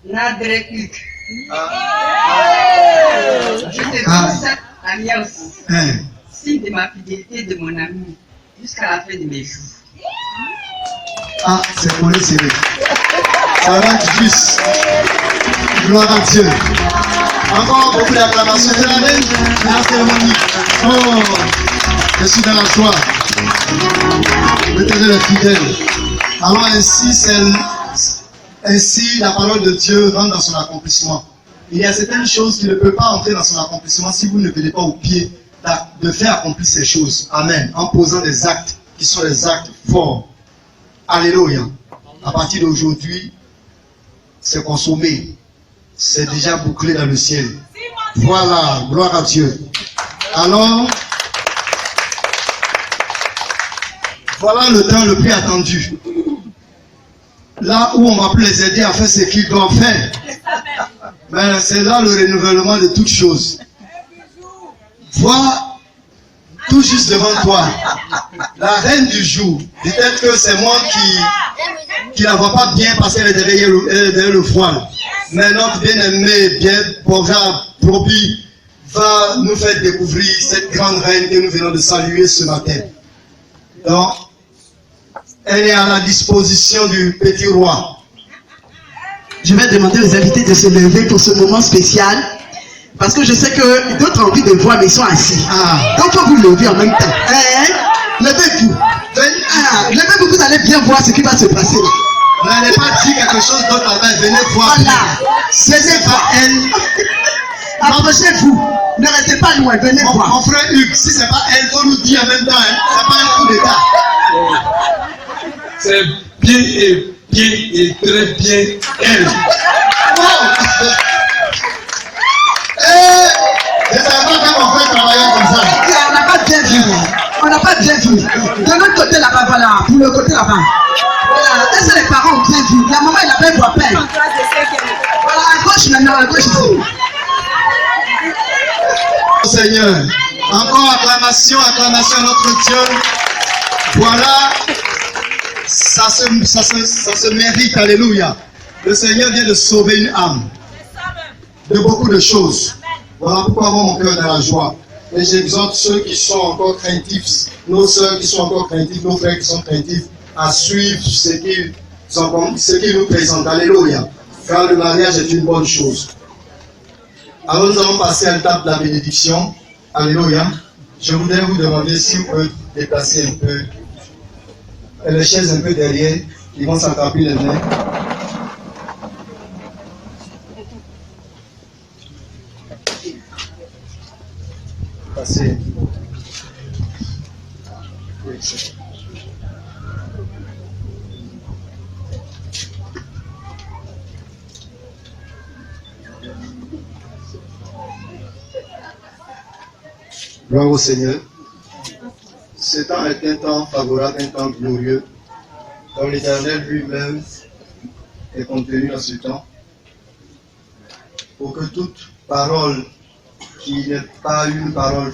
Nadrekuk. Je te donne cette alliance, signe de ma fidélité de mon ami, jusqu'à la fin de mes jours. Ah, c'est pour les serrer. Ça rentre juste. Gloire à Dieu. Encore beaucoup d'acclamations. C'est la reine de la cérémonie. Oh, je suis dans la joie. L'Éternel est fidèle. Alors ainsi la parole de Dieu rentre dans son accomplissement. Il y a certaines choses qui ne peuvent pas entrer dans son accomplissement si vous ne venez pas au pied de faire accomplir ces choses. Amen. En posant des actes qui sont des actes forts. Alléluia. À partir d'aujourd'hui, c'est consommé. C'est déjà bouclé dans le ciel. Voilà, gloire à Dieu. Alors, voilà le temps le plus attendu. Là où on va plus les aider à faire ce qu'ils doivent faire. Mais c'est là le renouvellement de toutes choses. Vois tout juste devant toi la reine du jour. Peut-être que c'est moi qui la vois pas bien parce qu'elle est derrière le voile. Mais notre bien-aimé, bien pauvre, propi, va nous faire découvrir cette grande reine que nous venons de saluer ce matin. Donc, elle est à la disposition du petit roi. Je vais demander aux invités de se lever pour ce moment spécial. Parce que je sais que d'autres ont envie de voir, mais ils sont assis. Donc, il faut vous lever en même temps. Levez-vous. Levez-vous, vous allez bien voir ce qui va se passer. Vous n'allez pas dire quelque chose d'autre là-bas, venez voir. Voilà. Ce n'est pas elle. Approchez-vous. Ne restez pas loin, venez voir. Mon frère Hugues, si ce n'est pas elle, il faut nous dire en même temps. C'est pas un coup d'état. C'est bien et très bien elle. Je ne savais pas comment on fait travailler comme ça. On n'a pas bien vu. On n'a pas bien vu. De l'autre côté là-bas, voilà. Pour le côté là-bas. Voilà. Est-ce que les parents ont bien vu? La maman, elle avait voix peine. Voilà, à gauche maintenant, à gauche ici. Seigneur, encore acclamation, acclamation à notre Dieu. Voilà, ça se mérite, alléluia. Le Seigneur vient de sauver une âme de beaucoup de choses. Voilà pourquoi moi mon cœur est dans la joie. Et j'exhorte ceux qui sont encore craintifs, nos soeurs qui sont encore craintifs, nos frères qui sont craintifs, à suivre ce qu'ils nous présentent. Alléluia. Car le mariage est une bonne chose. Alors nous allons passer à l'étape de la bénédiction. Alléluia. Je voudrais vous demander si vous pouvez déplacer un peu les chaises un peu derrière. Ils vont s'attraper les mains. Passez. Gloire au Seigneur. Ce temps est un temps favorable, un temps glorieux, dont l'Éternel lui-même est contenu dans ce temps, pour que toute parole qui n'est pas une parole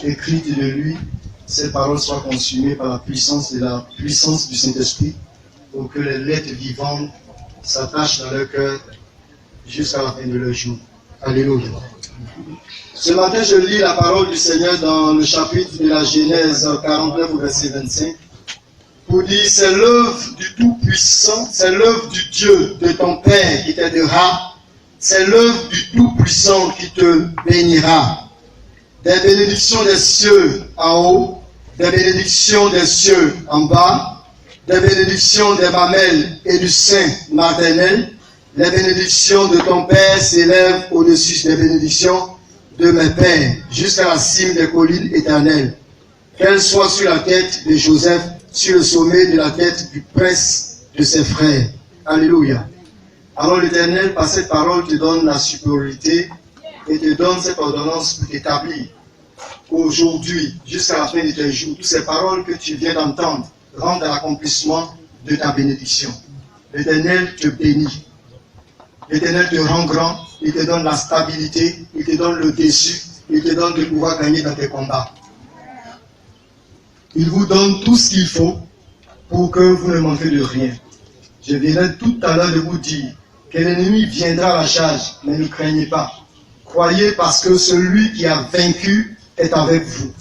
écrite de lui, ces paroles soient consumées par la puissance du Saint-Esprit, pour que les lettres vivantes s'attachent dans leur cœur jusqu'à la fin de leur jour. Alléluia. Ce matin, je lis la parole du Seigneur dans le chapitre de la Genèse 49 au verset 25 pour dire c'est l'œuvre du Tout-Puissant, c'est l'œuvre du Dieu de ton Père qui t'aidera, c'est l'œuvre du Tout-Puissant qui te bénira. Des bénédictions des cieux en haut, des bénédictions des cieux en bas, des bénédictions des mamelles et du sein maternel, les bénédictions de ton Père s'élèvent au-dessus des bénédictions de mes pères, jusqu'à la cime des collines éternelles, qu'elles soient sur la tête de Joseph, sur le sommet de la tête du prince de ses frères. Alléluia. Alors l'Éternel, par cette parole, te donne la supériorité et te donne cette ordonnance pour t'établir aujourd'hui, jusqu'à la fin de tes jours. Toutes ces paroles que tu viens d'entendre rendent à l'accomplissement de ta bénédiction. L'Éternel te bénit. L'Éternel te rend grand, il te donne la stabilité, il te donne le dessus, il te donne de pouvoir gagner dans tes combats. Il vous donne tout ce qu'il faut pour que vous ne manquez de rien. Je viendrai tout à l'heure de vous dire que l'ennemi viendra à la charge, mais ne craignez pas. Croyez parce que celui qui a vaincu est avec vous.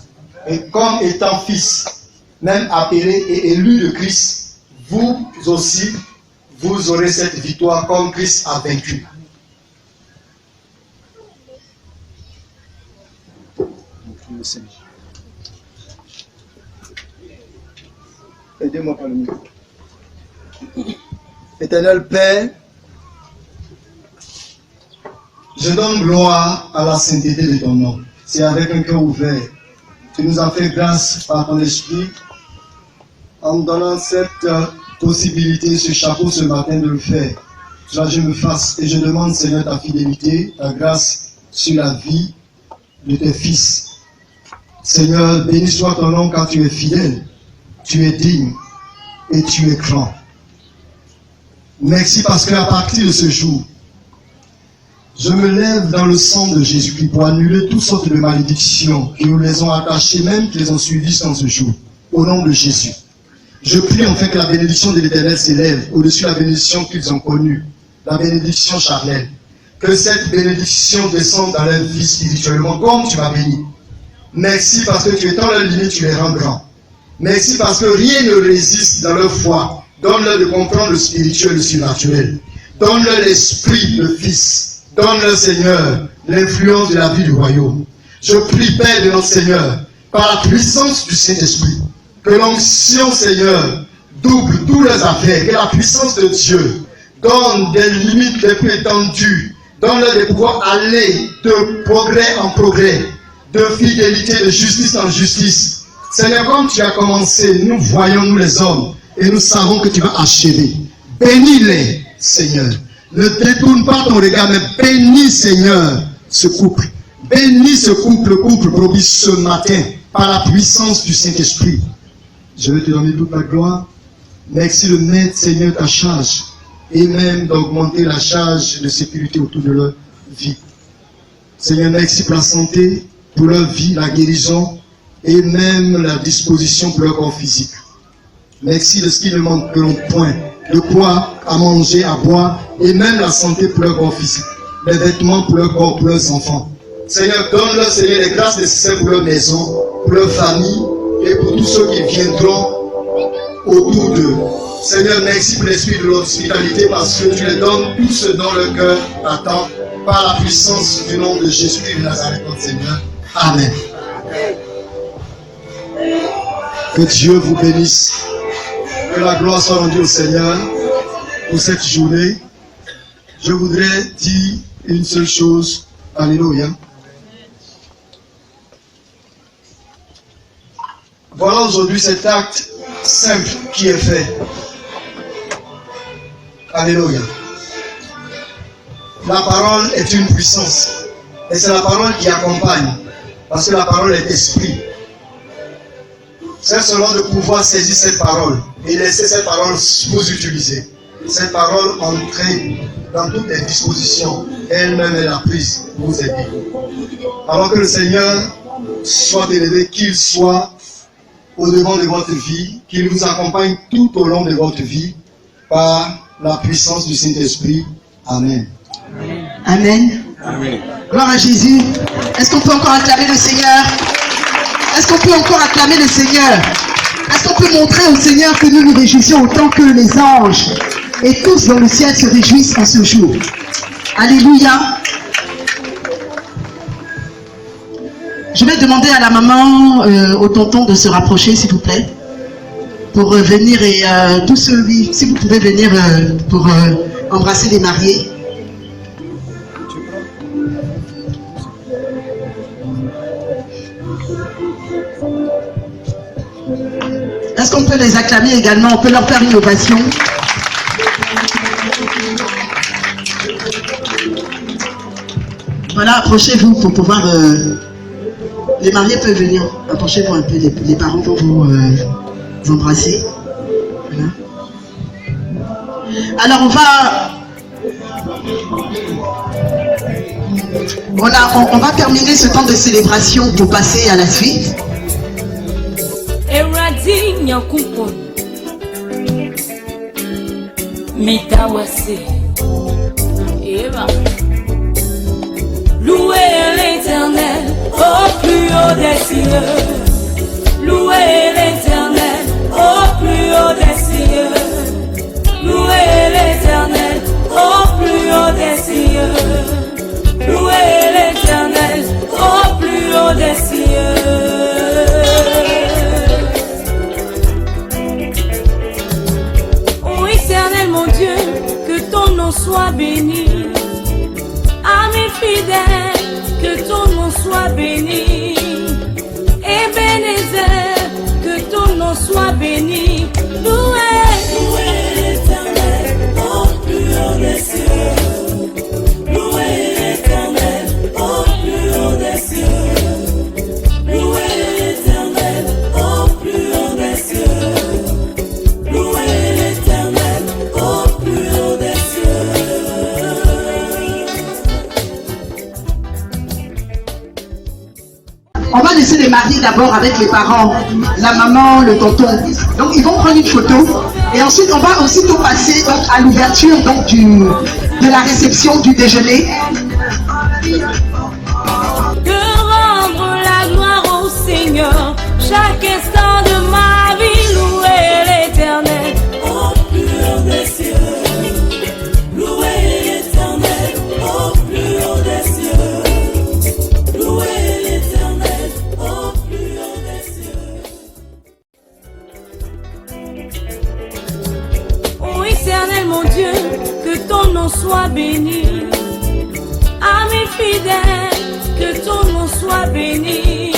Et comme étant fils, même appelé et élu de Christ, vous aussi, vous aurez cette victoire comme Christ a vaincu. Aidez-moi par le micro. Éternel Père, je donne gloire à la sainteté de ton nom. C'est avec un cœur ouvert. Tu nous as fait grâce par ton esprit en me donnant cette possibilité, ce chapeau ce matin de le faire. Cela je me fasse et je demande Seigneur ta fidélité, ta grâce sur la vie de tes fils. Seigneur, béni soit ton nom car tu es fidèle, tu es digne et tu es grand. Merci parce qu'à partir de ce jour, je me lève dans le sang de Jésus-Christ pour annuler toutes sortes de malédictions qui nous les ont attachées, même qui les ont suivies dans ce jour. Au nom de Jésus. Je prie en fait que la bénédiction de l'Éternel s'élève au-dessus de la bénédiction qu'ils ont connue, la bénédiction charnelle. Que cette bénédiction descende dans leur vie spirituellement comme tu m'as béni. Merci parce que tu es dans leur lignée, tu les rends grands. Merci parce que rien ne résiste dans leur foi. Donne-leur de comprendre le spirituel et le surnaturel. Donne-leur l'esprit, le Fils. Donne-leur, Seigneur, l'influence de la vie du royaume. Je prie, Père de notre Seigneur, par la puissance du Saint-Esprit, que l'onction, Seigneur, double toutes les affaires, que la puissance de Dieu donne des limites les plus étendues, donne-leur de pouvoir aller de progrès en progrès, de fidélité, de justice en justice. Seigneur, comme tu as commencé, nous voyons, nous les hommes, et nous savons que tu vas achever. Bénis-les, Seigneur. Ne détourne pas ton regard, mais bénis, Seigneur, ce couple. Bénis ce couple propice ce matin par la puissance du Saint-Esprit. Je vais te donner toute la gloire. Merci de mettre, Seigneur, ta charge et même d'augmenter la charge de sécurité autour de leur vie. Seigneur, merci pour la santé, pour leur vie, la guérison et même la disposition pour leur corps physique. Merci de ce qu'ils ne manqueront point, de quoi à manger, à boire et même la santé pour leur corps physique, les vêtements pour leur corps, pour leurs enfants. Seigneur, donne-leur, Seigneur, les grâces nécessaires pour leur maison, pour leur famille et pour tous ceux qui viendront autour d'eux. Seigneur, merci pour l'esprit de l'hospitalité parce que tu les donnes tout ce dont leur cœur attend par la puissance du nom de Jésus-Christ de Nazareth, notre Seigneur. Amen. Que Dieu vous bénisse. Que la gloire soit rendue au Seigneur pour cette journée. Je voudrais dire une seule chose. Alléluia. Voilà aujourd'hui cet acte simple qui est fait. Alléluia. La parole est une puissance. Et c'est la parole qui accompagne. Parce que la parole est esprit. C'est seulement de pouvoir saisir cette parole et laisser cette parole vous utiliser. Cette parole entrer dans toutes les dispositions. Elle-même est la prise pour vous aider. Alors que le Seigneur soit élevé, qu'il soit au devant de votre vie, qu'il vous accompagne tout au long de votre vie par la puissance du Saint-Esprit. Amen. Amen. Amen. Gloire à Jésus. Est-ce qu'on peut encore acclamer le Seigneur? Est-ce qu'on peut encore acclamer le Seigneur? Est-ce qu'on peut montrer au Seigneur que nous nous réjouissons autant que les anges et tous dans le ciel se réjouissent en ce jour? Alléluia. Je vais demander à la maman, au tonton de se rapprocher s'il vous plaît, pour venir et tous ceux, si vous pouvez venir pour embrasser les mariés. Est-ce qu'on peut les acclamer également? On peut leur faire une ovation. Voilà, approchez-vous pour pouvoir... les mariés peuvent venir. Approchez-vous un peu, les parents vont vous embrasser. Voilà. Alors on va terminer ce temps de célébration pour passer à la suite. Louez l'Éternel au plus haut des cieux. Louez l'Éternel au plus haut des cieux. Louez l'Éternel au plus haut des cieux. Louez l'Éternel au plus haut des cieux. Ô Éternel mon Dieu, que ton nom soit béni. Amis fidèles, que ton nom soit béni. Ebenezer, que ton nom soit béni. Louez l'Éternel au plus haut des cieux. Louez l'Éternel au plus haut des cieux. Louez l'Éternel au plus haut des cieux. Louez l'Éternel au plus haut des cieux. On va laisser les mariés d'abord avec les parents, la maman, le tonton. Donc ils vont prendre une photo et ensuite on va aussitôt passer donc, à l'ouverture donc de la réception du déjeuner. De rendre la gloire au Seigneur, chaque instant de ma vie, louer l'Éternel au plus haut des cieux. Louer l'Éternel au plus haut des cieux. Louer l'Éternel au plus haut des cieux. Ô Éternel mon Dieu, que ton nom soit béni. Amis fidèles, que ton nom soit béni.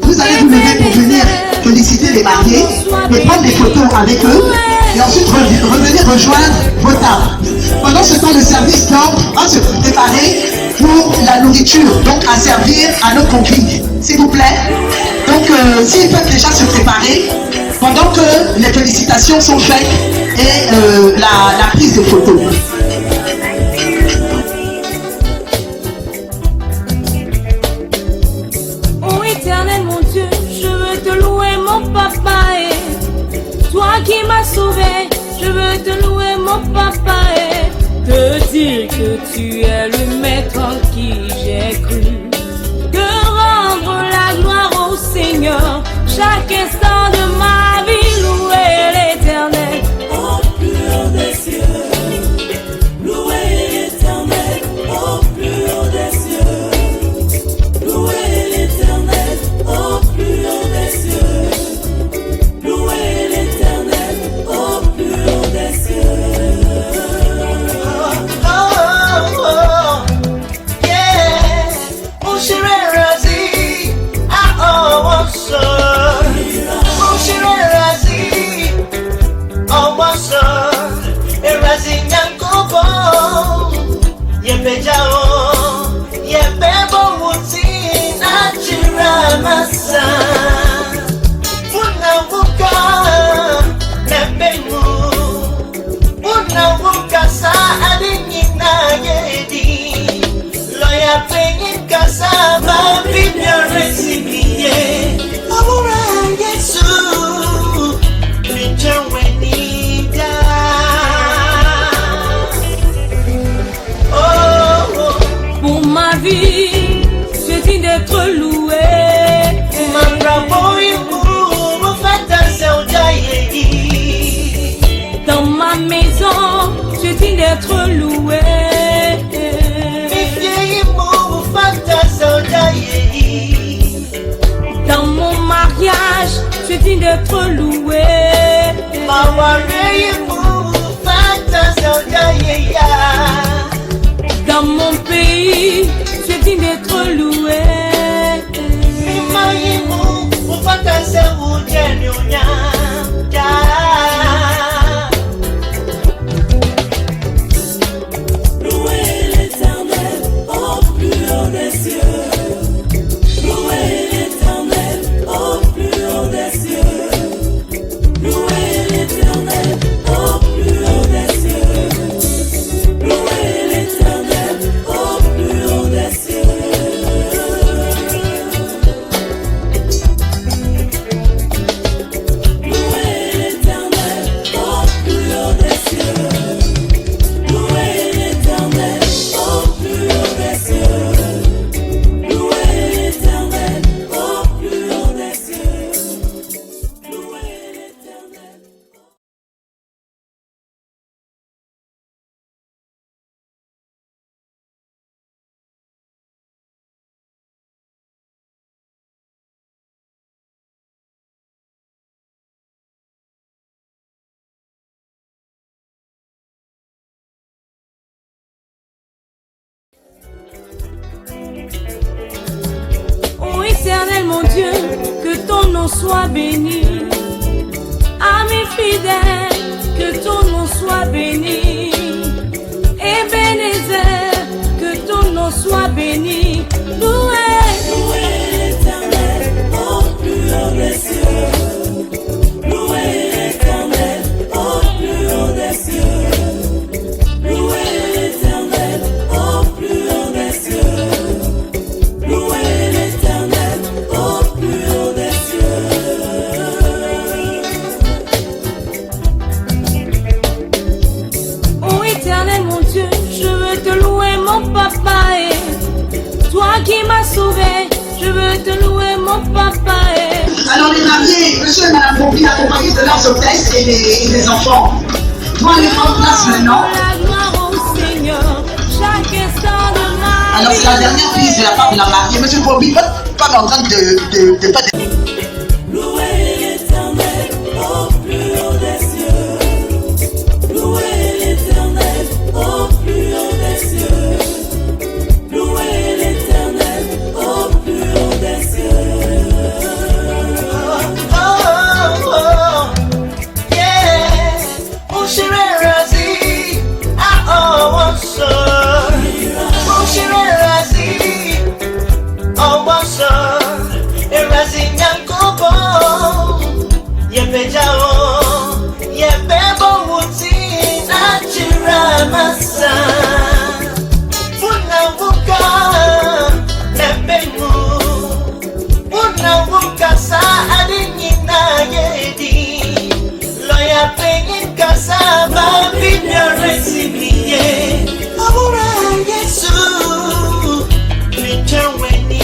Vous allez vous lever pour venir féliciter les mariés et prendre des photos avec eux. et ensuite revenir rejoindre vos tables. Pendant ce temps, le service donc va se préparer pour la nourriture, donc à servir à nos convives, s'il vous plaît. Donc, s'ils peuvent déjà se préparer, pendant que les félicitations sont faites et la prise de photos. Oh éternel mon Dieu, je veux te louer mon papa et toi qui m'as sauvé, je veux te louer mon papa et te dire que tu es le maître en qui j'ai cru. De rendre la gloire au Seigneur chaque instant de ma vie, louer l'éternel au plus haut des cieux. Louer l'éternel au plus haut des cieux. Louer l'éternel au plus haut des cieux. Louer l'éternel au plus haut des cieux. Pour ma vie, je dis d'être loué. Dans ma maison, je dis d'être loué. Dans mon mariage, je dis d'être loué. Dans mon pays, je dis d'être loué. Louer l'éternel au plus haut des cieux. Louer l'éternel au plus haut des cieux. Louer l'éternel au plus haut des cieux. Louer l'éternel au plus haut des cieux. Éternel mon Dieu, que ton nom soit béni. Ami fidèle, que ton nom soit béni. Ebenezer, que ton nom soit béni. Loué, loué l'éternel au plus haut des cieux. Loué l'éternel au plus haut des cieux. Loué l'éternel au plus haut des cieux. Loué l'éternel au plus haut des cieux. Oh éternel mon Dieu, je veux te louer mon papa et toi qui m'as sauvé, je veux te louer mon papa et... Alors les mariés, monsieur et madame Bobby, accompagnés de leurs hôtesses et des enfants, vont aller prendre place maintenant. Alors c'est la dernière prise de la part de la mariée. Monsieur Bobby, votre femme est en train de faire des... Louer l'éternel au plus haut des cieux. Louer l'éternel au plus haut des cieux. Louer l'éternel au plus haut des cieux. Yebejao, Yebebo Wuti, Nachira Masa, Unavuka, Nebemu, Unavuka Sa Adinina Yedi, Loya Penin Kasa, Babina Resimiye, Abura Yesu, Return when he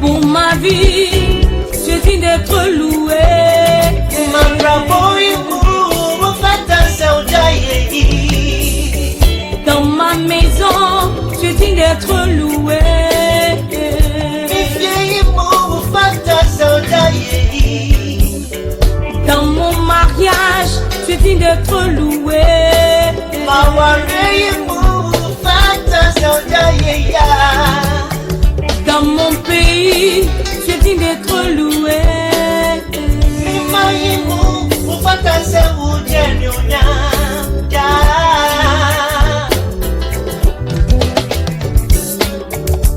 Pour ma vie, je dis d'être loué. Dans ma maison, je dis d'être loué. Dans mon mariage, je dis d'être loué. Dans mon pays, je dis d'être loué.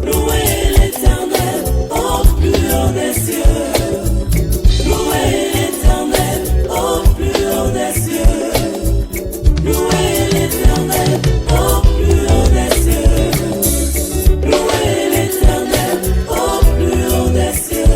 Louez l'Éternel au plus haut des cieux. Louez l'Éternel au plus haut des cieux. Louez l'Éternel au plus haut des cieux. Louez l'Éternel au plus haut des cieux.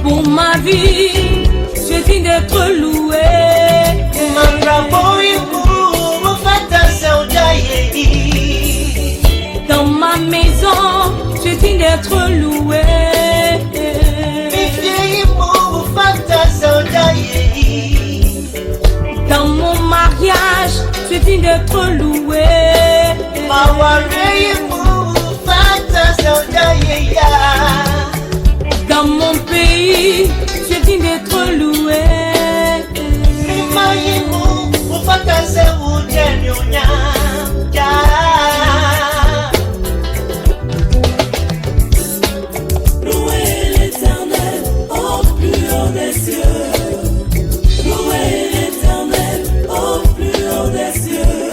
Pour ma vie, je dis d'être loué. Dans ma maison, je dis d'être loué. Dans mon mariage, je dis d'être loué. Dans mon pays, je dis d'être loué. Louez l'Éternel au plus haut des cieux. Louez l'Éternel au plus haut des cieux.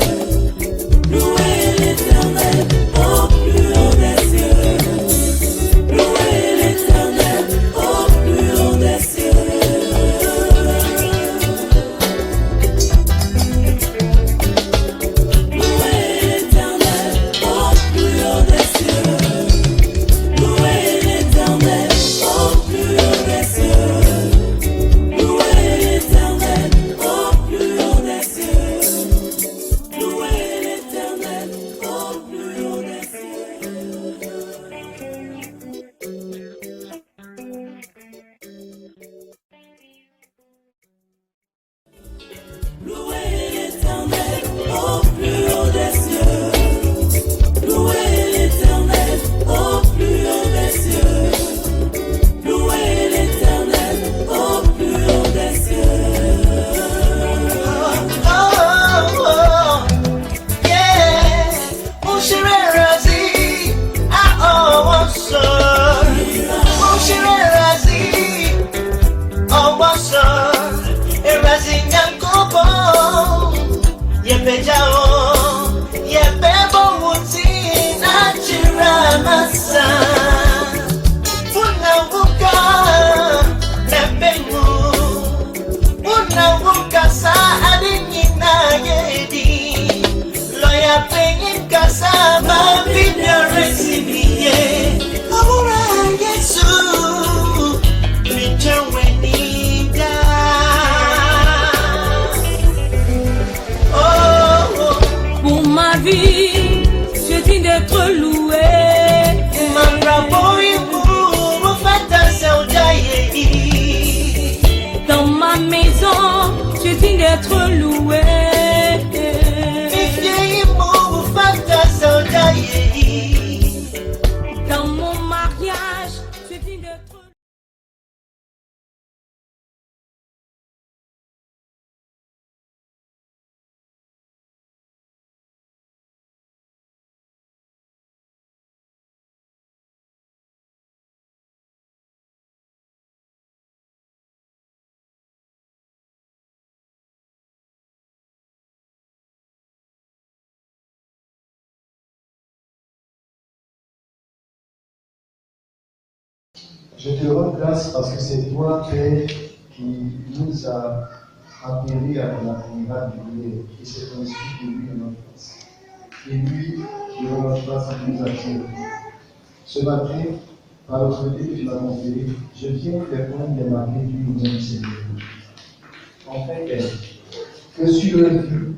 Louez l'Éternel au plus haut des cieux. Louez l'Éternel au plus haut des cieux. Louez Pour ma vie, je dis d'être loué. Dans ma maison, je dis d'être loué. Dans mon mariage, je dis d'être loué. Je te rends grâce parce que c'est toi, Père, qui nous a appelés à la prière du Dieu. Et c'est ton esprit qui lui est notre place. Et lui, qui est notre place, nous attire. Ce matin, par l'autorité que tu m'as conférée, je viens répondre les marqués du nom du Seigneur. Enfin, Père, que sur le vie,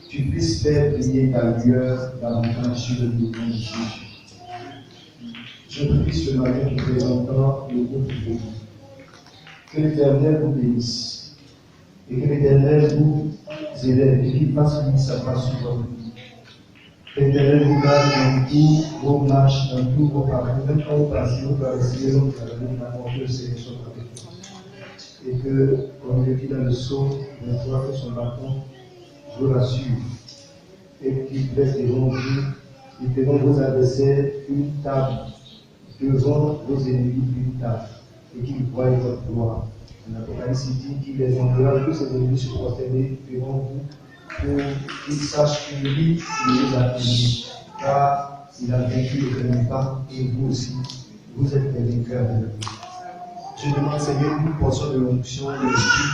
tu puisses faire briller ta lueur davantage sur le nom de Jésus. Je prie ce matin en présentant le groupe de vous. Que l'Éternel vous bénisse et que l'Éternel vous élève et qu'il fasse lui sa face sur votre vie. L'Éternel vous garde dans tous vos marches, dans tous vos parcours, même quand vous passez, vous traversez l'autre, n'importe le Seigneur soit avec vous. Et que, comme il dit dans le psaume, le soir que son bâton vous rassure et qu'il laisse devant vous et devant vos adversaires une table. Devant vos ennemis une table et qu'ils voient votre gloire. En Apocalypse, il dit qu'il les enverra tous ses ennemis se prosterner devant vous pour qu'ils sachent que lui, il les a bénis. Car il a vaincu le combattant et vous aussi, vous êtes les vainqueurs de la vie. Je demande, Seigneur, une portion de l'onction, de l'esprit,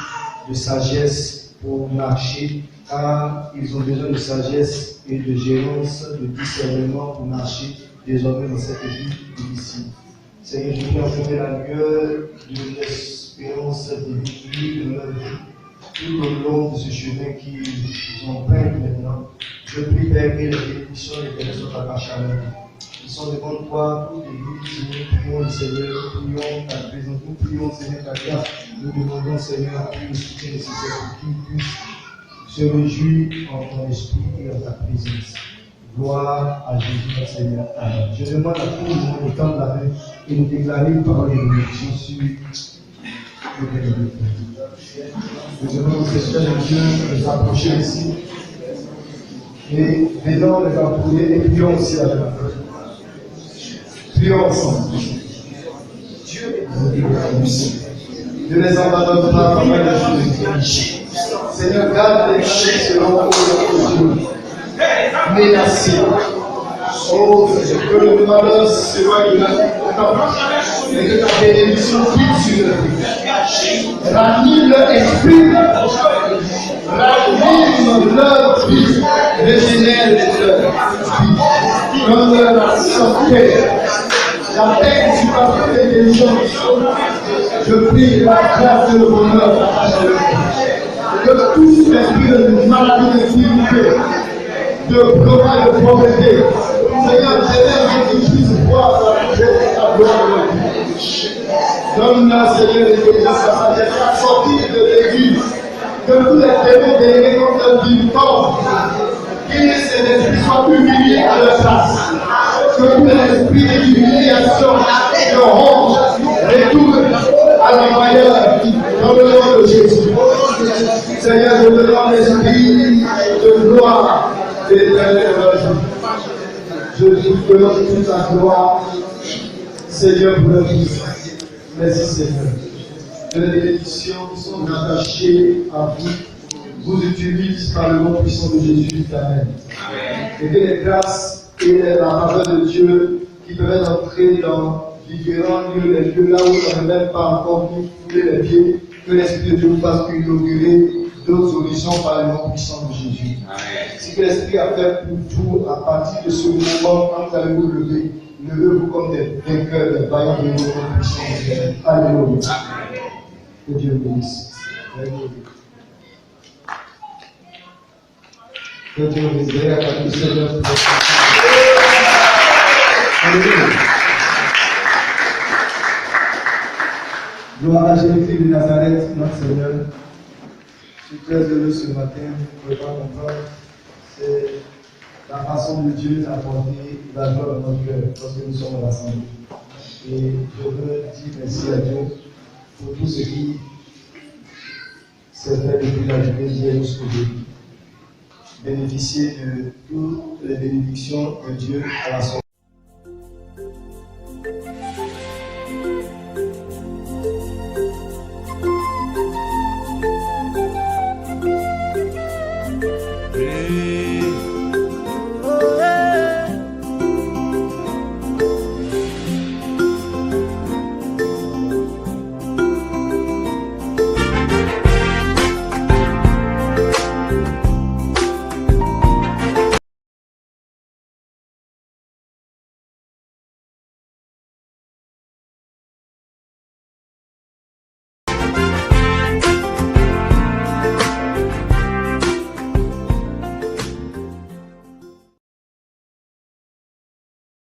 de sagesse pour marcher, car ils ont besoin de sagesse et de gérance, de discernement pour marcher désormais dans cette vie difficile. Seigneur, je prie enfermer la lueur de l'espérance divine de leur vie tout au long de ce chemin qu'ils empruntent maintenant. Je prie, Père, que les bénédictions et les soient attachées à leur vie. Ils sont devant toi, tous les vies, nous prions le Seigneur, nous prions ta présence, nous prions, Seigneur, ta grâce. Nous demandons, Seigneur, tout le soutien nécessaire pour qu'ils puissent se réjouir en ton esprit et en ta présence. Gloire à Jésus, notre Seigneur. Amen. Je demande à tout le monde de tendre la main et de déclarer une parole de bénédiction sur le bénédiction. Je demande au Seigneur de Dieu de s'approcher ici et venons les appuyer et prions aussi avec la foi. Prions ensemble. Dieu ne les abandonne pas comme elle Jésus. Seigneur, garde les cachets selon ton Dieu. Menacé. Oh, que le malheur s'éloigne de la vie et que ta bénédiction quitte sur leur vie. Ranime leur esprit, ranime leur vie, régénère leur vie, donne-leur la santé, la paix que tu vas faire des gens. Je prie la grâce et le bonheur que tout esprit de maladie, de difficulté, de global de pauvreté. Seigneur, je que tu puisses voir ta gloire. Donne-la, Seigneur, l'intelligence, la sagesse, à sortir de l'église, que tous les démons délégués contre un vivant, que ces esprits soient humiliés à leur place, que tous les esprits d'humiliation, de honte, retournent à l'envoyeur dans le nom de Jésus. Seigneur, je te donne l'esprit de gloire. Je te donne toute ta gloire, Seigneur, pour leur vie. Merci, Seigneur. Que les bénédictions qui sont attachées à vous vous utilisent par le nom puissant de Jésus. Amen. Et que les grâces et la faveur de Dieu qui peuvent entrer dans différents lieux, les lieux là où on n'a même pas encore pu fouler les pieds, que l'Esprit de Dieu vous fasse inaugurer d'autres horizons par le nom puissant de Jésus. Ce que l'Esprit a fait pour vous à partir de ce moment, quand vous allez vous lever, Levez-vous comme des vainqueurs, des vaillants de notre puissance. Alléluia. Que Dieu bénisse. Alléluia. Que Dieu bénisse. Que Seigneur. Alléluia. Gloire à Jésus-Christ de Nazareth, notre Seigneur. Je suis très heureux ce matin. Vous ne pouvez pas comprendre. C'est la façon de Dieu d'apporter la joie dans notre cœur lorsque nous sommes rassemblés. Et je veux dire merci à Dieu pour tout ce qui s'est fait depuis la journée d'hier jusqu'aujourd'hui. Bénéficier de toutes les bénédictions de Dieu à la soirée.